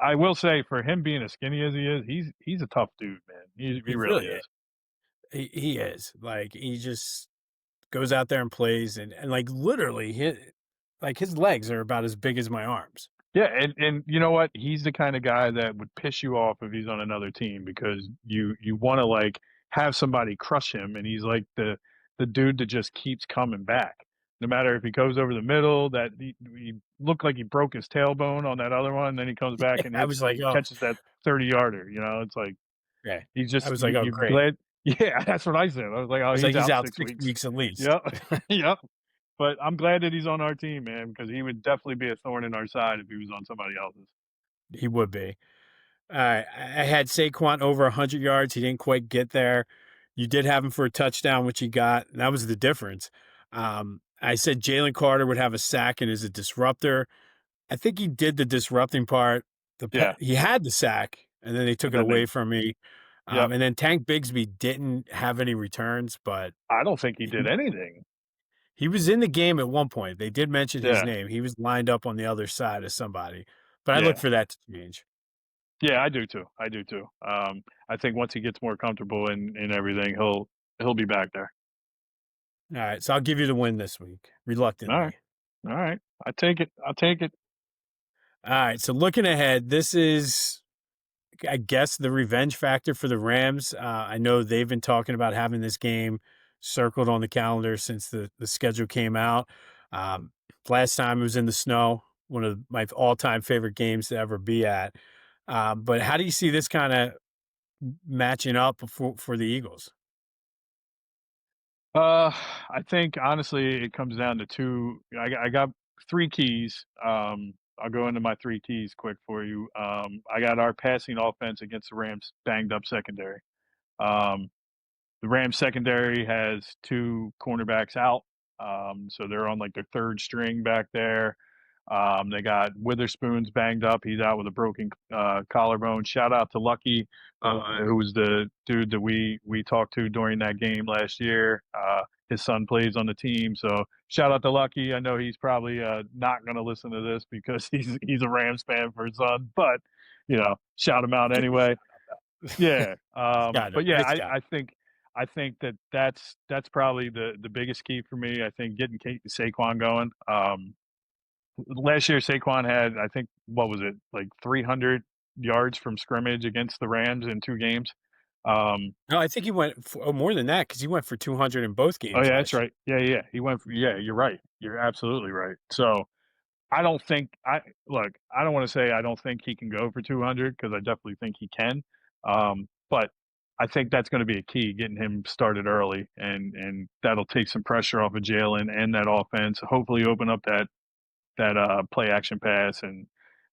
[SPEAKER 2] I will say for him being as skinny as he is, he's a tough dude, man. He
[SPEAKER 1] he
[SPEAKER 2] really
[SPEAKER 1] really is.
[SPEAKER 2] is.
[SPEAKER 1] He is like he just goes out there and plays and like literally his legs are about as big as my arms.
[SPEAKER 2] Yeah, and you know what? He's the kind of guy that would piss you off if he's on another team because you want to like have somebody crush him, and he's like the dude that just keeps coming back. No matter if he goes over the middle, that he looked like he broke his tailbone on that other one, then he comes back and
[SPEAKER 1] I was like,
[SPEAKER 2] he
[SPEAKER 1] oh,
[SPEAKER 2] catches that 30-yarder. It's like
[SPEAKER 1] okay.
[SPEAKER 2] he's
[SPEAKER 1] I
[SPEAKER 2] just
[SPEAKER 1] was like, oh,
[SPEAKER 2] you're
[SPEAKER 1] great.
[SPEAKER 2] glad. Yeah, that's what I said. I was like,
[SPEAKER 1] I
[SPEAKER 2] oh,
[SPEAKER 1] was like,
[SPEAKER 2] he's
[SPEAKER 1] he's
[SPEAKER 2] out
[SPEAKER 1] out
[SPEAKER 2] 6
[SPEAKER 1] six
[SPEAKER 2] weeks.
[SPEAKER 1] weeks at least.
[SPEAKER 2] Yep, yep. But I'm glad that he's on our team, man, because he would definitely be a thorn in our side if he was on somebody else's.
[SPEAKER 1] He would be. I had Saquon over 100 yards. He didn't quite get there. You did have him for a touchdown, which he got. And that was the difference. I said Jalen Carter would have a sack and is a disruptor. I think he did the disrupting part.
[SPEAKER 2] Yeah,
[SPEAKER 1] He had the sack, and then they took
[SPEAKER 2] and
[SPEAKER 1] it
[SPEAKER 2] then
[SPEAKER 1] away from me.
[SPEAKER 2] yep.
[SPEAKER 1] And then Tank Bigsby didn't have any returns, but
[SPEAKER 2] I don't think he did
[SPEAKER 1] he,
[SPEAKER 2] anything.
[SPEAKER 1] he was in the game at one point. They did mention his
[SPEAKER 2] Yeah,
[SPEAKER 1] name. He was lined up on the other side of somebody, but I look
[SPEAKER 2] yeah,
[SPEAKER 1] for that to change.
[SPEAKER 2] yeah. I do too. I do too. I think once he gets more comfortable in everything, he'll be back there.
[SPEAKER 1] All right, so I'll give you the win this week,
[SPEAKER 2] All right,
[SPEAKER 1] reluctantly.
[SPEAKER 2] all right. I take it. I'll take it.
[SPEAKER 1] All right, so looking ahead, this is, I guess, the revenge factor for the Rams. I know they've been talking about having this game circled on the calendar since the schedule came out. Um, Last time it was in the snow, one of my all-time favorite games to ever be at. But how do you see this kind of matching up for the Eagles?
[SPEAKER 2] I think honestly, it comes down to two. I got 3 keys. I'll go into my 3 keys quick for you. I got our passing offense against the Rams banged up secondary. Um, the Rams secondary has 2 cornerbacks out, so they're on like their third string back there. They got Witherspoon's banged up; he's out with a broken collarbone. Shout out to Lucky, who was the dude that we talked to during that game last year. His son plays on the team, so shout out to Lucky. I know he's probably not going to listen to this because he's a Rams fan for his son, but shout him out
[SPEAKER 1] Give me a
[SPEAKER 2] anyway.
[SPEAKER 1] shout.
[SPEAKER 2] Yeah,
[SPEAKER 1] Got it.
[SPEAKER 2] but yeah,
[SPEAKER 1] Nice guy.
[SPEAKER 2] I think that's probably the biggest key for me. I think getting Saquon going. Last year Saquon had I think what was it like 300 yards from scrimmage against the Rams in 2 games. Um,
[SPEAKER 1] No, I think he went for more than that because he went for 200 in both
[SPEAKER 2] oh
[SPEAKER 1] games
[SPEAKER 2] yeah, that's
[SPEAKER 1] last year.
[SPEAKER 2] right. Yeah, yeah, he went. Yeah, you're right. You're absolutely right. So I don't think I look. I don't want to say I don't think he can go for 200 because I definitely think he can. But I think that's going to be a key, getting him started early, and that'll take some pressure off of Jalen and that offense. Hopefully, open up that play action pass, and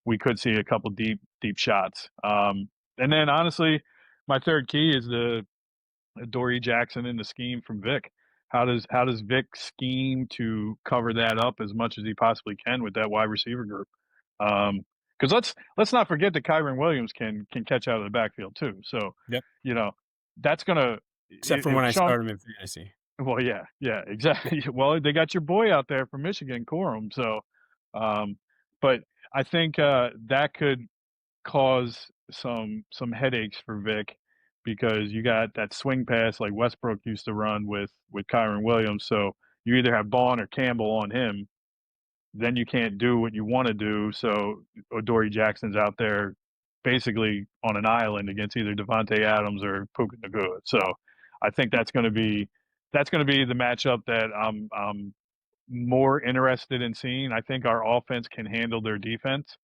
[SPEAKER 2] we could see a couple deep shots. And then honestly, my third key is the Dory Jackson in the scheme from Vic. how does Vic scheme to cover that up as much as he possibly can with that wide receiver group? Because let's not forget that Kyron Williams can catch out of the backfield too. So,
[SPEAKER 1] Yep.
[SPEAKER 2] you know, that's gonna
[SPEAKER 1] Except for
[SPEAKER 2] if
[SPEAKER 1] when I
[SPEAKER 2] Sean.
[SPEAKER 1] start him in fantasy.
[SPEAKER 2] Well, yeah, exactly. Well, they got your boy out there from Michigan, Corum. So, um, but I think that could cause some headaches for Vic because you got that swing pass like Westbrook used to run with Kyron Williams. So you either have Bond or Campbell on him, then you can't do what you want to do. So Odori Jackson's out there basically on an island against either Devontae Adams or Puka Nacua. So I think that's going to be the matchup that I'm more interested in seeing. I think our offense can handle their defense.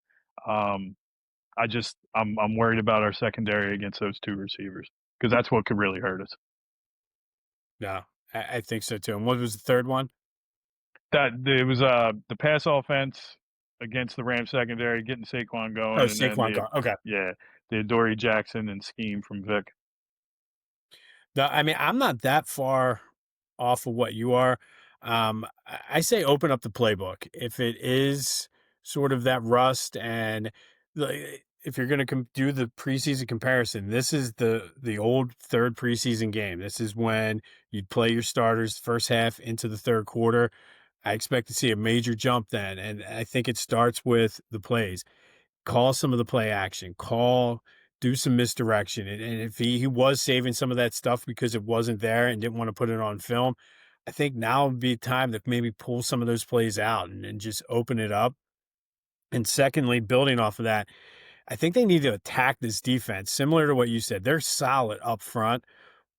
[SPEAKER 2] Um, I'm worried about our secondary against those two receivers because that's what could really hurt us.
[SPEAKER 1] No, I think so too. And what was the third one?
[SPEAKER 2] That it was the pass offense against the Rams secondary, getting Saquon
[SPEAKER 1] Oh,
[SPEAKER 2] going, and then
[SPEAKER 1] Saquon Gar. Okay.
[SPEAKER 2] the Adoree Jackson and scheme from Vic.
[SPEAKER 1] I mean, I'm not that far off of what you are. I say open up the playbook. If it is sort of that rust and if you're going to do the preseason comparison, this is the old third preseason game. This is when you'd play your starters first half into the third quarter. I expect to see a major jump then. And I think it starts with the plays. Call some of the play action, do some misdirection. And if he was saving some of that stuff because it wasn't there and didn't want to put it on film, I think now would be time to maybe pull some of those plays out and just open it up. And secondly, building off of that, I think they need to attack this defense, similar to what you said. They're solid up front,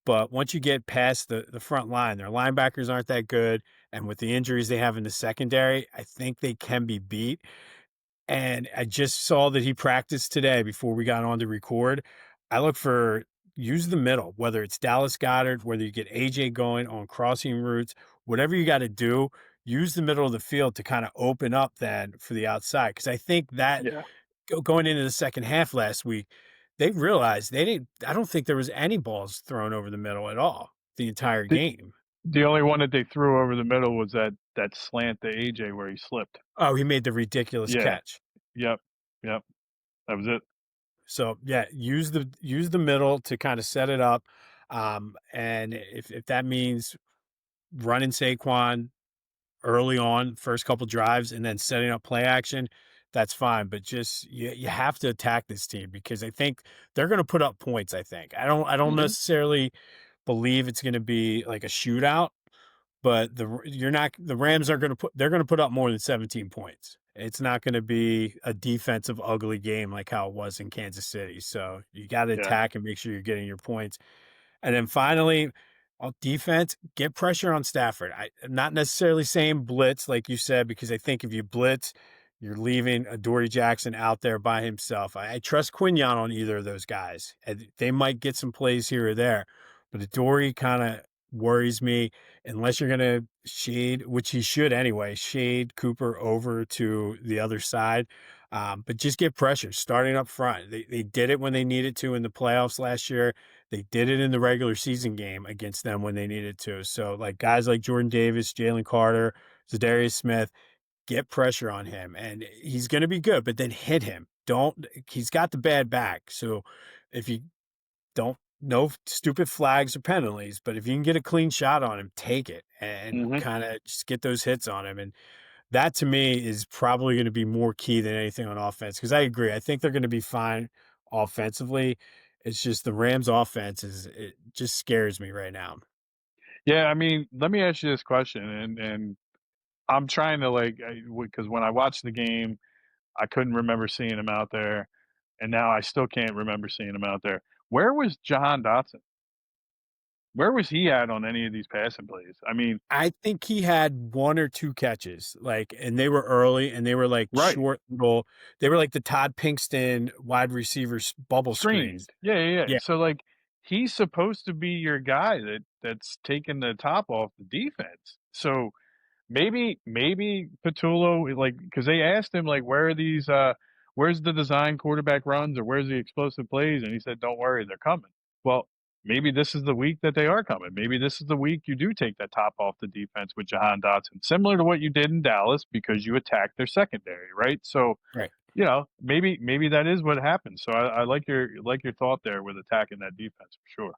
[SPEAKER 1] but once you get past the front line, their linebackers aren't that good. And with the injuries they have in the secondary, I think they can be beat. And I just saw that he practiced today before we got on to record. I look for use the middle, whether it's Dallas Goddard, whether you get AJ going on crossing routes, whatever you got to do, use the middle of the field to kind of open up then for the outside. Because I think that
[SPEAKER 2] Yeah.
[SPEAKER 1] going into the second half last week, they realized they didn't. I don't think there was any balls thrown over the middle at all the entire
[SPEAKER 2] The
[SPEAKER 1] game.
[SPEAKER 2] the only one that they threw over the middle was that slant to AJ where he slipped.
[SPEAKER 1] Oh, he made the ridiculous
[SPEAKER 2] Yeah.
[SPEAKER 1] catch.
[SPEAKER 2] Yep. Yep. That was it.
[SPEAKER 1] So yeah, use the middle to kind of set it up. And if that means running Saquon early on, first couple drives, and then setting up play action, that's fine. But just you have to attack this team because I think they're going to put up points. I don't
[SPEAKER 2] Hmm.
[SPEAKER 1] necessarily believe it's going to be like a shootout, but the Rams are going to put up more than 17 points. It's not going to be a defensive ugly game like how it was in Kansas City. So you got to
[SPEAKER 2] Yeah.
[SPEAKER 1] attack and make sure you're getting your points. And then finally, on defense, get pressure on Stafford. I'm not necessarily saying blitz, like you said, because I think if you blitz, you're leaving Adoree Jackson out there by himself. I trust Quinyon on either of those guys. And they might get some plays here or there, but Adoree kind of worries me unless you're going to shade, which he should anyway, shade Cooper over to the other side. But just get pressure starting up front. They did it when they needed to in the playoffs last year. They did it in the regular season game against them when they needed to. So, like guys like Jordan Davis, Jalen Carter, Zadarius Smith, get pressure on him, and he's going to be good. But then hit him. Don't. He's got the bad back. So, if you don't, no stupid flags or penalties. But if you can get a clean shot on him, take it and
[SPEAKER 2] Hmm.
[SPEAKER 1] kind of just get those hits on him. And that to me is probably going to be more key than anything on offense because I agree. I think they're going to be fine offensively. It's just the Rams offense it just scares me right now.
[SPEAKER 2] Yeah. I mean, let me ask you this question, and I'm trying to because when I watched the game, I couldn't remember seeing him out there, and now I still can't remember seeing him out there. Where was Jahan Dotson? Where was he at on any of these passing plays? I mean,
[SPEAKER 1] I think he had one or two catches, like, and they were early and they were like
[SPEAKER 2] right,
[SPEAKER 1] short little, they were like the Todd Pinkston wide receivers bubble
[SPEAKER 2] screens.
[SPEAKER 1] screens.
[SPEAKER 2] Yeah, yeah, yeah.
[SPEAKER 1] Yeah.
[SPEAKER 2] So he's supposed to be your guy that's taking the top off the defense. So maybe Patullo because they asked him where are these where's the design quarterback runs or where's the explosive plays, and he said don't worry, they're coming. Well, maybe this is the week that they are coming. Maybe this is the week you do take that top off the defense with Jahan Dotson, similar to what you did in Dallas because you attacked their secondary, right? So,
[SPEAKER 1] Right.
[SPEAKER 2] maybe that is what happens. So I like your thought there with attacking that defense for sure.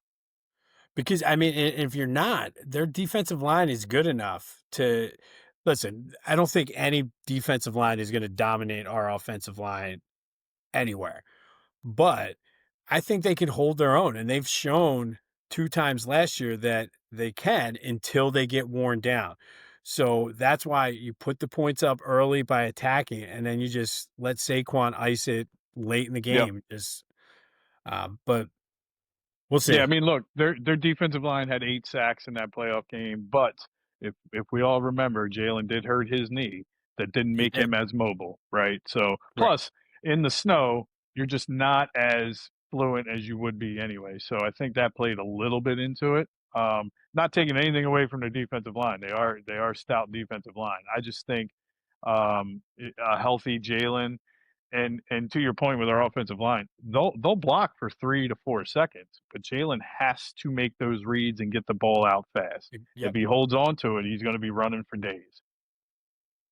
[SPEAKER 1] Because I mean, if you're not, their defensive line is good enough to listen. I don't think any defensive line is going to dominate our offensive line anywhere, but I think they can hold their own, and they've shown 2 times last year that they can until they get worn down. So that's why you put the points up early by attacking, and then you just let Saquon ice it late in the
[SPEAKER 2] Yep.
[SPEAKER 1] game. But we'll
[SPEAKER 2] Yeah, I
[SPEAKER 1] see.
[SPEAKER 2] mean, look, their defensive line had 8 sacks in that playoff game, but if we all remember, Jalen did hurt his knee. That didn't
[SPEAKER 1] He
[SPEAKER 2] make
[SPEAKER 1] did.
[SPEAKER 2] him as mobile, right? So,
[SPEAKER 1] Right.
[SPEAKER 2] plus in the snow, you're just not as fluent as you would be anyway. So I think that played a little bit into it. Not taking anything away from their defensive line. They are stout defensive line. I just think a healthy Jalen and to your point with our offensive line, they'll block for 3 to 4 seconds, but Jalen has to make those reads and get the ball out fast. If
[SPEAKER 1] Yep.
[SPEAKER 2] he holds on to it, he's going to be running for days,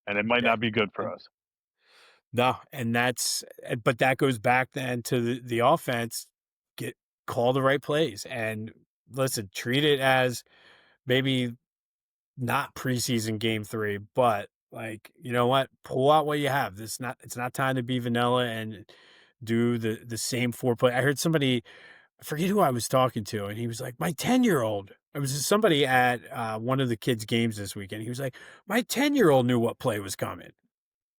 [SPEAKER 2] and it might
[SPEAKER 1] Yeah.
[SPEAKER 2] not be good for us.
[SPEAKER 1] No, and but that goes back then to the offense, call the right plays and listen, treat it as maybe not preseason game 3, but like, you know what? Pull out what you have. It's not time to be vanilla and do the same 4 play. I heard somebody, I forget who I was talking to, and he was like, "My 10-year-old." It was just somebody at one of the kids' games this weekend. He was like, "My 10-year-old knew what play was coming."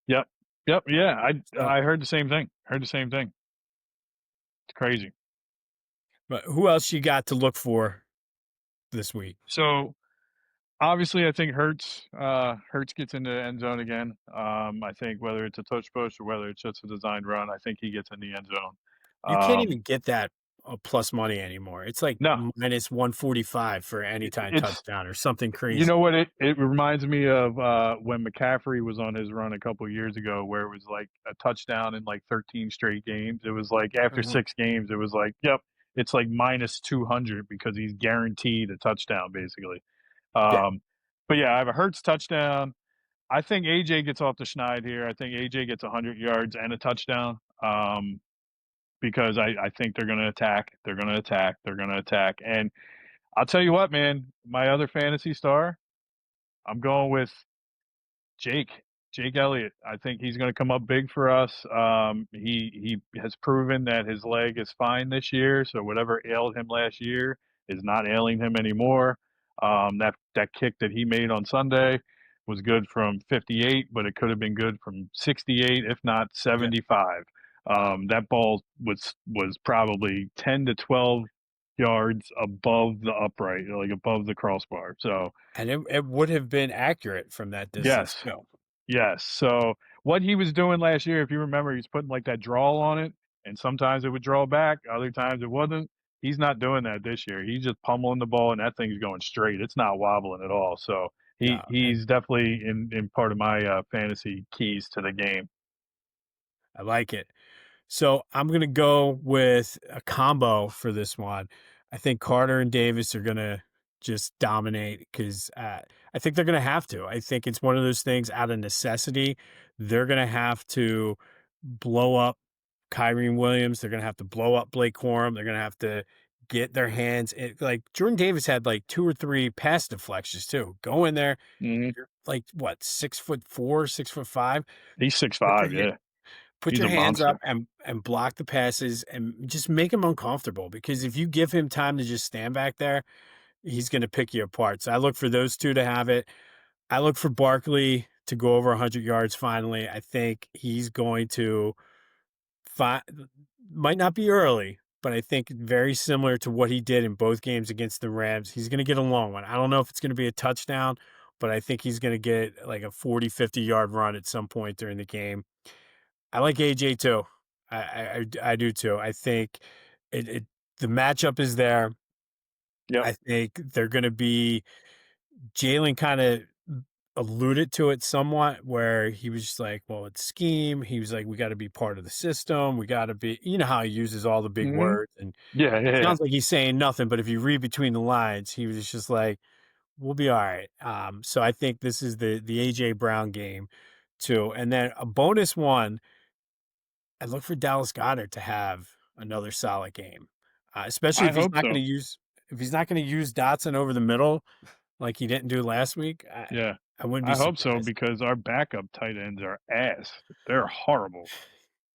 [SPEAKER 2] Yep, yep, yeah.
[SPEAKER 1] So,
[SPEAKER 2] I heard the same thing. Heard the same thing. It's crazy.
[SPEAKER 1] but who else you got to look for this week?
[SPEAKER 2] So obviously, I think Hurts gets into the end zone again. I think whether it's a touch push or whether it's just a designed run, I think he gets in the end zone.
[SPEAKER 1] You can't
[SPEAKER 2] Um,
[SPEAKER 1] even get that plus money anymore. It's like
[SPEAKER 2] no,
[SPEAKER 1] minus 145 for anytime
[SPEAKER 2] it's
[SPEAKER 1] touchdown or something
[SPEAKER 2] You
[SPEAKER 1] crazy.
[SPEAKER 2] know what? It reminds me of when McCaffrey was on his run a couple years ago, where it was like a touchdown in like 13 straight games. It was like after
[SPEAKER 1] Mhm.
[SPEAKER 2] 6 games, it was like, yep, it's like minus 200 because he's guaranteed a touchdown, basically.
[SPEAKER 1] Yeah,
[SPEAKER 2] Um, but yeah, I have a Hurts touchdown. I think AJ gets off the schneid here. I think AJ gets 100 yards and a touchdown because I think they're going to attack. They're going to attack. They're going to attack. And I'll tell you what, man, my other fantasy star, I'm going with Jake, Jake Elliott. I think he's going to come up big for us. He has proven that his leg is fine this year, so whatever ailed him last year is not ailing him anymore. That kick that he made on Sunday was good from 58, but it could have been good from 68, if not
[SPEAKER 1] yeah,
[SPEAKER 2] 75. That ball was probably 10 to 12 yards above the upright, like above the crossbar. So
[SPEAKER 1] and it would have been accurate from that distance
[SPEAKER 2] yes,
[SPEAKER 1] too.
[SPEAKER 2] yes. So what he was doing last year, if you remember, he's putting like that draw on it, and sometimes it would draw back, other times it wasn't. He's not doing that this year. He's just pummeling the ball, and that thing's going straight. It's not wobbling at all. So
[SPEAKER 1] No, and
[SPEAKER 2] he's definitely in part of my fantasy keys to the game.
[SPEAKER 1] I like it. So I'm gonna go with a combo for this one. I think Carter and Davis are gonna just dominate because I think they're gonna have to. I think it's one of those things out of necessity. They're gonna have to blow up Kyrie Williams. They're gonna have to blow up Blake Corum. They're gonna have to get their hands like Jordan Davis had like 2 or 3 pass deflections too. Go in there,
[SPEAKER 2] Hmm.
[SPEAKER 1] you're like what, 6'4", 6'5".
[SPEAKER 2] He's six
[SPEAKER 1] Put your
[SPEAKER 2] five.
[SPEAKER 1] hand
[SPEAKER 2] Yeah,
[SPEAKER 1] put
[SPEAKER 2] he's
[SPEAKER 1] your
[SPEAKER 2] a
[SPEAKER 1] hands up
[SPEAKER 2] monster.
[SPEAKER 1] and block the passes and just make him uncomfortable because if you give him time to just stand back there, he's going to pick you apart. So I look for those two to have it. I look for Barkley to go over 100 yards finally. I think he's going to fi- might not be early, but I think very similar to what he did in both games against the Rams. He's going to get a long one. I don't know if it's going to be a touchdown, but I think he's going to get like a 40, 50-yard run at some point during the game. I like AJ too. I do too. I think it the matchup is there.
[SPEAKER 2] Yep.
[SPEAKER 1] I think they're going to be Jalen kind of. alluded to it somewhat where he was just like, well, it's scheme. He was like, we got to be part of the system. We got to be, you know, how he uses all the big
[SPEAKER 2] Hmm.
[SPEAKER 1] words. And
[SPEAKER 2] Yeah, yeah,
[SPEAKER 1] it
[SPEAKER 2] yeah.
[SPEAKER 1] sounds like he's saying nothing, but if you read between the lines, he was just like, we'll be all right. So I think this is the AJ Brown game too. And then a bonus one, I look for Dallas Goddard to have another solid game, especially
[SPEAKER 2] I hope so.
[SPEAKER 1] if he's not going to use Dotson over the middle like he didn't do last week.
[SPEAKER 2] Yeah,
[SPEAKER 1] I wouldn't be
[SPEAKER 2] I hope so
[SPEAKER 1] surprised.
[SPEAKER 2] because our backup tight ends are ass. They're horrible.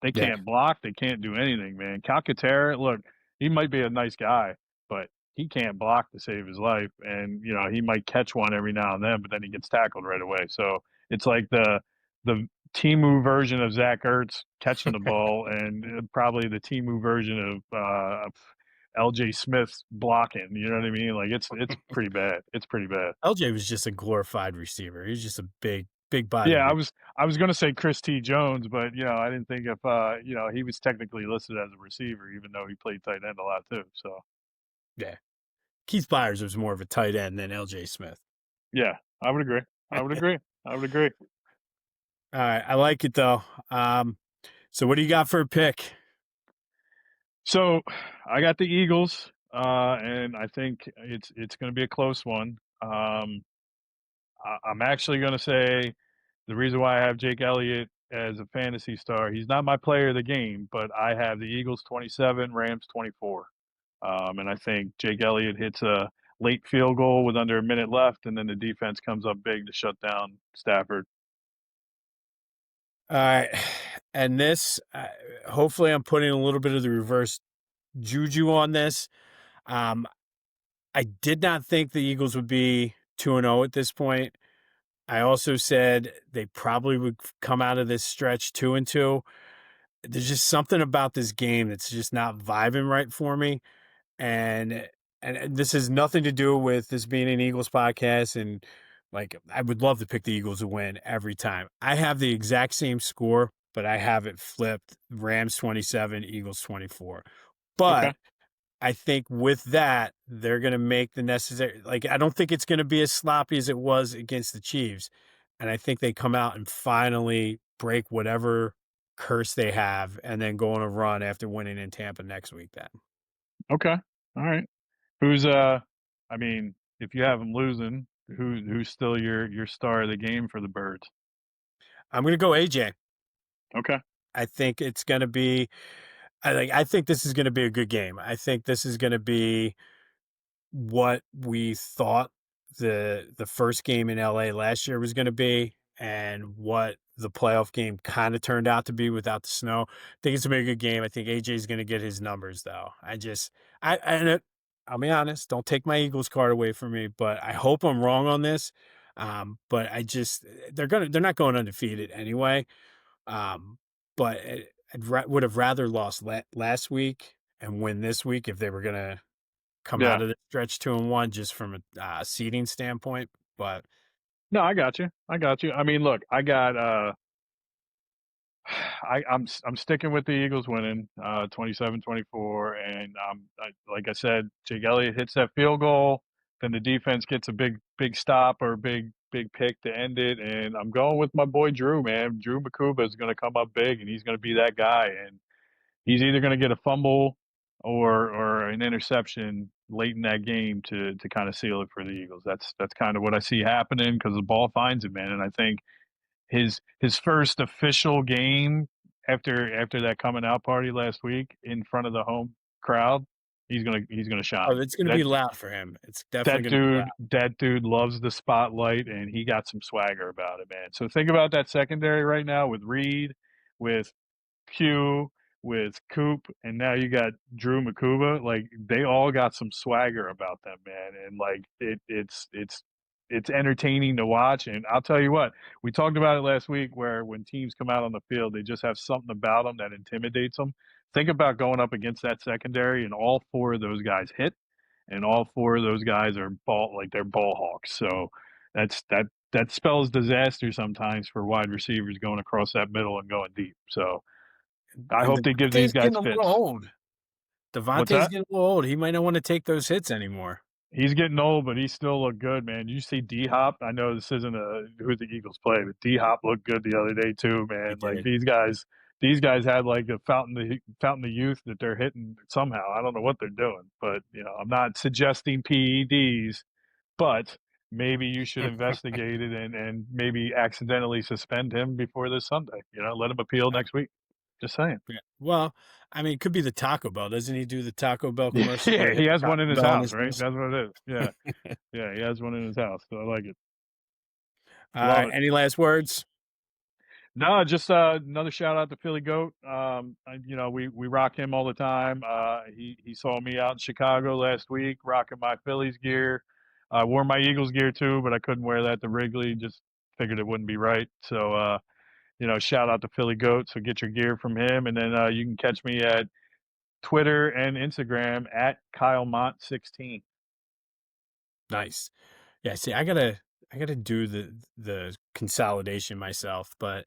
[SPEAKER 2] They
[SPEAKER 1] Yeah,
[SPEAKER 2] can't block. They can't do anything, man. Calcaterra, look, he might be a nice guy, but he can't block to save his life. And he might catch one every now and then, but then he gets tackled right away. So it's like the Timu version of Zach Ertz catching the ball, and probably the Timu version of L.J. Smith blocking. You know what I mean? Like it's pretty bad. It's pretty bad.
[SPEAKER 1] LJ was just a glorified receiver. He was just a big body.
[SPEAKER 2] Yeah, I was gonna say Chris T. Jones, but I didn't think if he was technically listed as a receiver, even though he played tight end a lot too. So
[SPEAKER 1] Yeah, Keith Byers was more of a tight end than LJ Smith.
[SPEAKER 2] yeah, I would agree. I would agree. I would agree.
[SPEAKER 1] All right, I like it though. So what do you got for a pick?
[SPEAKER 2] So I got the Eagles, and I think it's gonna be a close one. I'm actually gonna say the reason why I have Jake Elliott as a fantasy star, he's not my player of the game, but I have the Eagles 27, Rams 24. And I think Jake Elliott hits a late field goal with under a minute left, and then the defense comes up big to shut down Stafford.
[SPEAKER 1] All right, and this, hopefully, I'm putting a little bit of the reverse juju on this. Um, I did not think the Eagles would be 2-0 at this point. I also said they probably would come out of this stretch 2-2. There's just something about this game that's just not vibing right for me. And this has nothing to do with this being an Eagles podcast. And like, I would love to pick the Eagles to win every time. I have the exact same score, but I have it flipped: Rams 27, Eagles 24.
[SPEAKER 2] Okay.
[SPEAKER 1] But I think with that, they're going to make the necessary. Like, I don't think it's going to be as sloppy as it was against the Chiefs. And I think they come out and finally break whatever curse they have and then go on a run after winning in Tampa next week. Then
[SPEAKER 2] Okay. All right. Who's I mean, if you have them losing, who's still your star of the game for the Birds?
[SPEAKER 1] I'm going to go AJ.
[SPEAKER 2] Okay.
[SPEAKER 1] I think it's going to be. I think this is going to be a good game. I think this is going to be what we thought the first game in LA last year was going to be and what the playoff game kind of turned out to be without the snow. I think it's gonna be a good game. I think AJ is going to get his numbers though. I'll be honest, don't take my Eagles card away from me, but I hope I'm wrong on this. But they're not going undefeated anyway. Um, but would have rather lost last week and win this week if they were going to come out
[SPEAKER 2] Yeah.
[SPEAKER 1] of the stretch 2-1 just from a seeding standpoint. But
[SPEAKER 2] No, I got you. I got you. I mean, look, I got I'm sticking with the Eagles winning 27-24, and like I said, Jake Elliott hits that field goal, then the defense gets a big stop or big pick to end it, and I'm going with my boy Drew, man. Drew Makuba is going to come up big, and he's going to be that guy, and he's either going to get a fumble or an interception late in that game to kind of seal it for the Eagles. That's kind of what I see happening because the ball finds him, man, and I think his first official game after that coming out party last week in front of the home crowd, he's gonna shine.
[SPEAKER 1] it's going to
[SPEAKER 2] That
[SPEAKER 1] be loud for him. It's definitely
[SPEAKER 2] that
[SPEAKER 1] going to be loud.
[SPEAKER 2] dude that dude loves the spotlight and he got some swagger about it, man. So think about that secondary right now with Reed, with Pugh, with Coop, and now you got Drew Makuba. Like they all got some swagger about them, man. And like it's entertaining to watch. And I'll tell you what, we talked about it last week, where when teams come out on the field, they just have something about them that intimidates them. Think about going up against that secondary, and all four of those guys hit, and all four of those guys are they're ball hawks. So that spells disaster sometimes for wide receivers going across that middle and going deep. So I
[SPEAKER 1] And
[SPEAKER 2] hope they give these
[SPEAKER 1] Devontae's
[SPEAKER 2] guys
[SPEAKER 1] getting a little
[SPEAKER 2] fits.
[SPEAKER 1] old.
[SPEAKER 2] What's
[SPEAKER 1] Devontae's
[SPEAKER 2] that?
[SPEAKER 1] getting a little old. He might not want to take those hits anymore.
[SPEAKER 2] He's getting old, but he still looked good, man. You see D Hop. I know this isn't who the Eagles play, but D Hop looked good the other day too,
[SPEAKER 1] He
[SPEAKER 2] man. Like
[SPEAKER 1] did.
[SPEAKER 2] these guys had like a fountain of youth that they're hitting somehow. I don't know what they're doing, but I'm not suggesting PEDs, but maybe you should investigate it and maybe accidentally suspend him before this Sunday. Let him appeal next week. Just saying.
[SPEAKER 1] Yeah. Well, I mean, it could be the Taco Bell. Doesn't he do the Taco Bell commercial where
[SPEAKER 2] Yeah,
[SPEAKER 1] he
[SPEAKER 2] he
[SPEAKER 1] has
[SPEAKER 2] has one in
[SPEAKER 1] Taco
[SPEAKER 2] his
[SPEAKER 1] Bell in
[SPEAKER 2] house,
[SPEAKER 1] his
[SPEAKER 2] right?
[SPEAKER 1] house?
[SPEAKER 2] That's what it is. Yeah, yeah, he has one in his house, so I like it.
[SPEAKER 1] All
[SPEAKER 2] Love
[SPEAKER 1] right.
[SPEAKER 2] it.
[SPEAKER 1] Any last words?
[SPEAKER 2] No, just another shout out to Philly Goat. We rock him all the time. He saw me out in Chicago last week rocking my Phillies gear. I wore my Eagles gear too, but I couldn't wear that to Wrigley. Just figured it wouldn't be right. So shout out to Philly Goat. So get your gear from him, and then you can catch me at Twitter and Instagram at KyleMont16.
[SPEAKER 1] Nice. Yeah. See, I gotta do the consolidation myself, but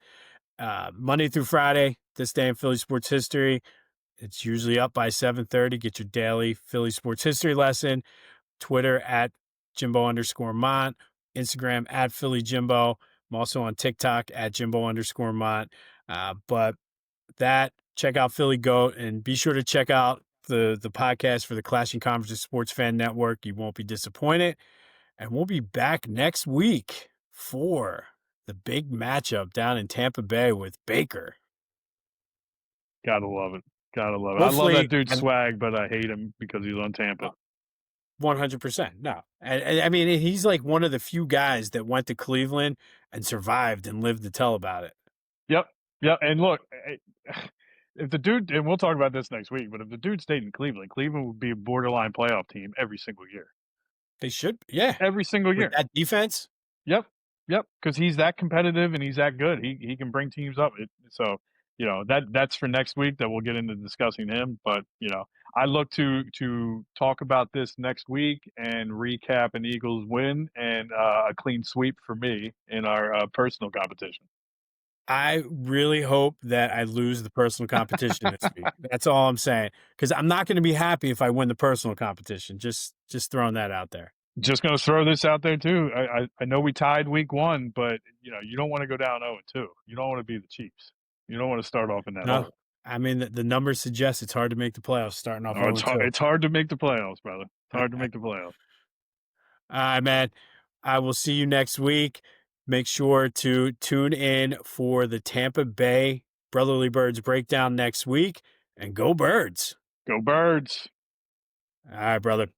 [SPEAKER 1] Monday through Friday, this day in Philly sports history. It's usually up by 7:30. Get your daily Philly sports history lesson. Twitter at Jimbo_Mont, Instagram at Philly Jimbo. I'm also on TikTok at Jimbo_Mont. But that, check out Philly Goat and be sure to check out the podcast for the Clashing Conferences Sports Fan Network. You won't be disappointed. And we'll be back next week for the big matchup down in Tampa Bay with Baker.
[SPEAKER 2] Gotta love it. Gotta love it. I love that
[SPEAKER 1] Hopefully,
[SPEAKER 2] dude's
[SPEAKER 1] and
[SPEAKER 2] swag, but I hate him because he's on Tampa.
[SPEAKER 1] 100%. No. And I mean, he's like one of the few guys that went to Cleveland and survived and lived to tell about it.
[SPEAKER 2] Yep. Yep. And look, if the dude, and we'll talk about this next week, but if the dude stayed in Cleveland, Cleveland would be a borderline playoff team every single year.
[SPEAKER 1] They should, yeah.
[SPEAKER 2] Every single
[SPEAKER 1] With
[SPEAKER 2] year.
[SPEAKER 1] that defense.
[SPEAKER 2] Yep. Yep. Because he's that competitive and he's that good. He can bring teams up. So that's for next week that we'll get into discussing him. But I look to talk about this next week and recap an Eagles win and a clean sweep for me in our personal competition.
[SPEAKER 1] I really hope that I lose the personal competition this week. That's all I'm saying. Because I'm not going to be happy if I win the personal competition. Just throwing that out there.
[SPEAKER 2] Just going to throw this out there too. I know we tied week 1, but you don't want to go down 0-2. You don't want to be the Chiefs. You don't want to start off in that
[SPEAKER 1] No,
[SPEAKER 2] hole.
[SPEAKER 1] I mean the numbers suggest it's hard to make the playoffs starting off.
[SPEAKER 2] Oh, it's hard to make the playoffs, brother. It's hard to make the playoffs.
[SPEAKER 1] All right, man. I will see you next week. Make sure to tune in for the Tampa Bay Brotherly Birds breakdown next week. And go Birds.
[SPEAKER 2] Go Birds.
[SPEAKER 1] All right, brother.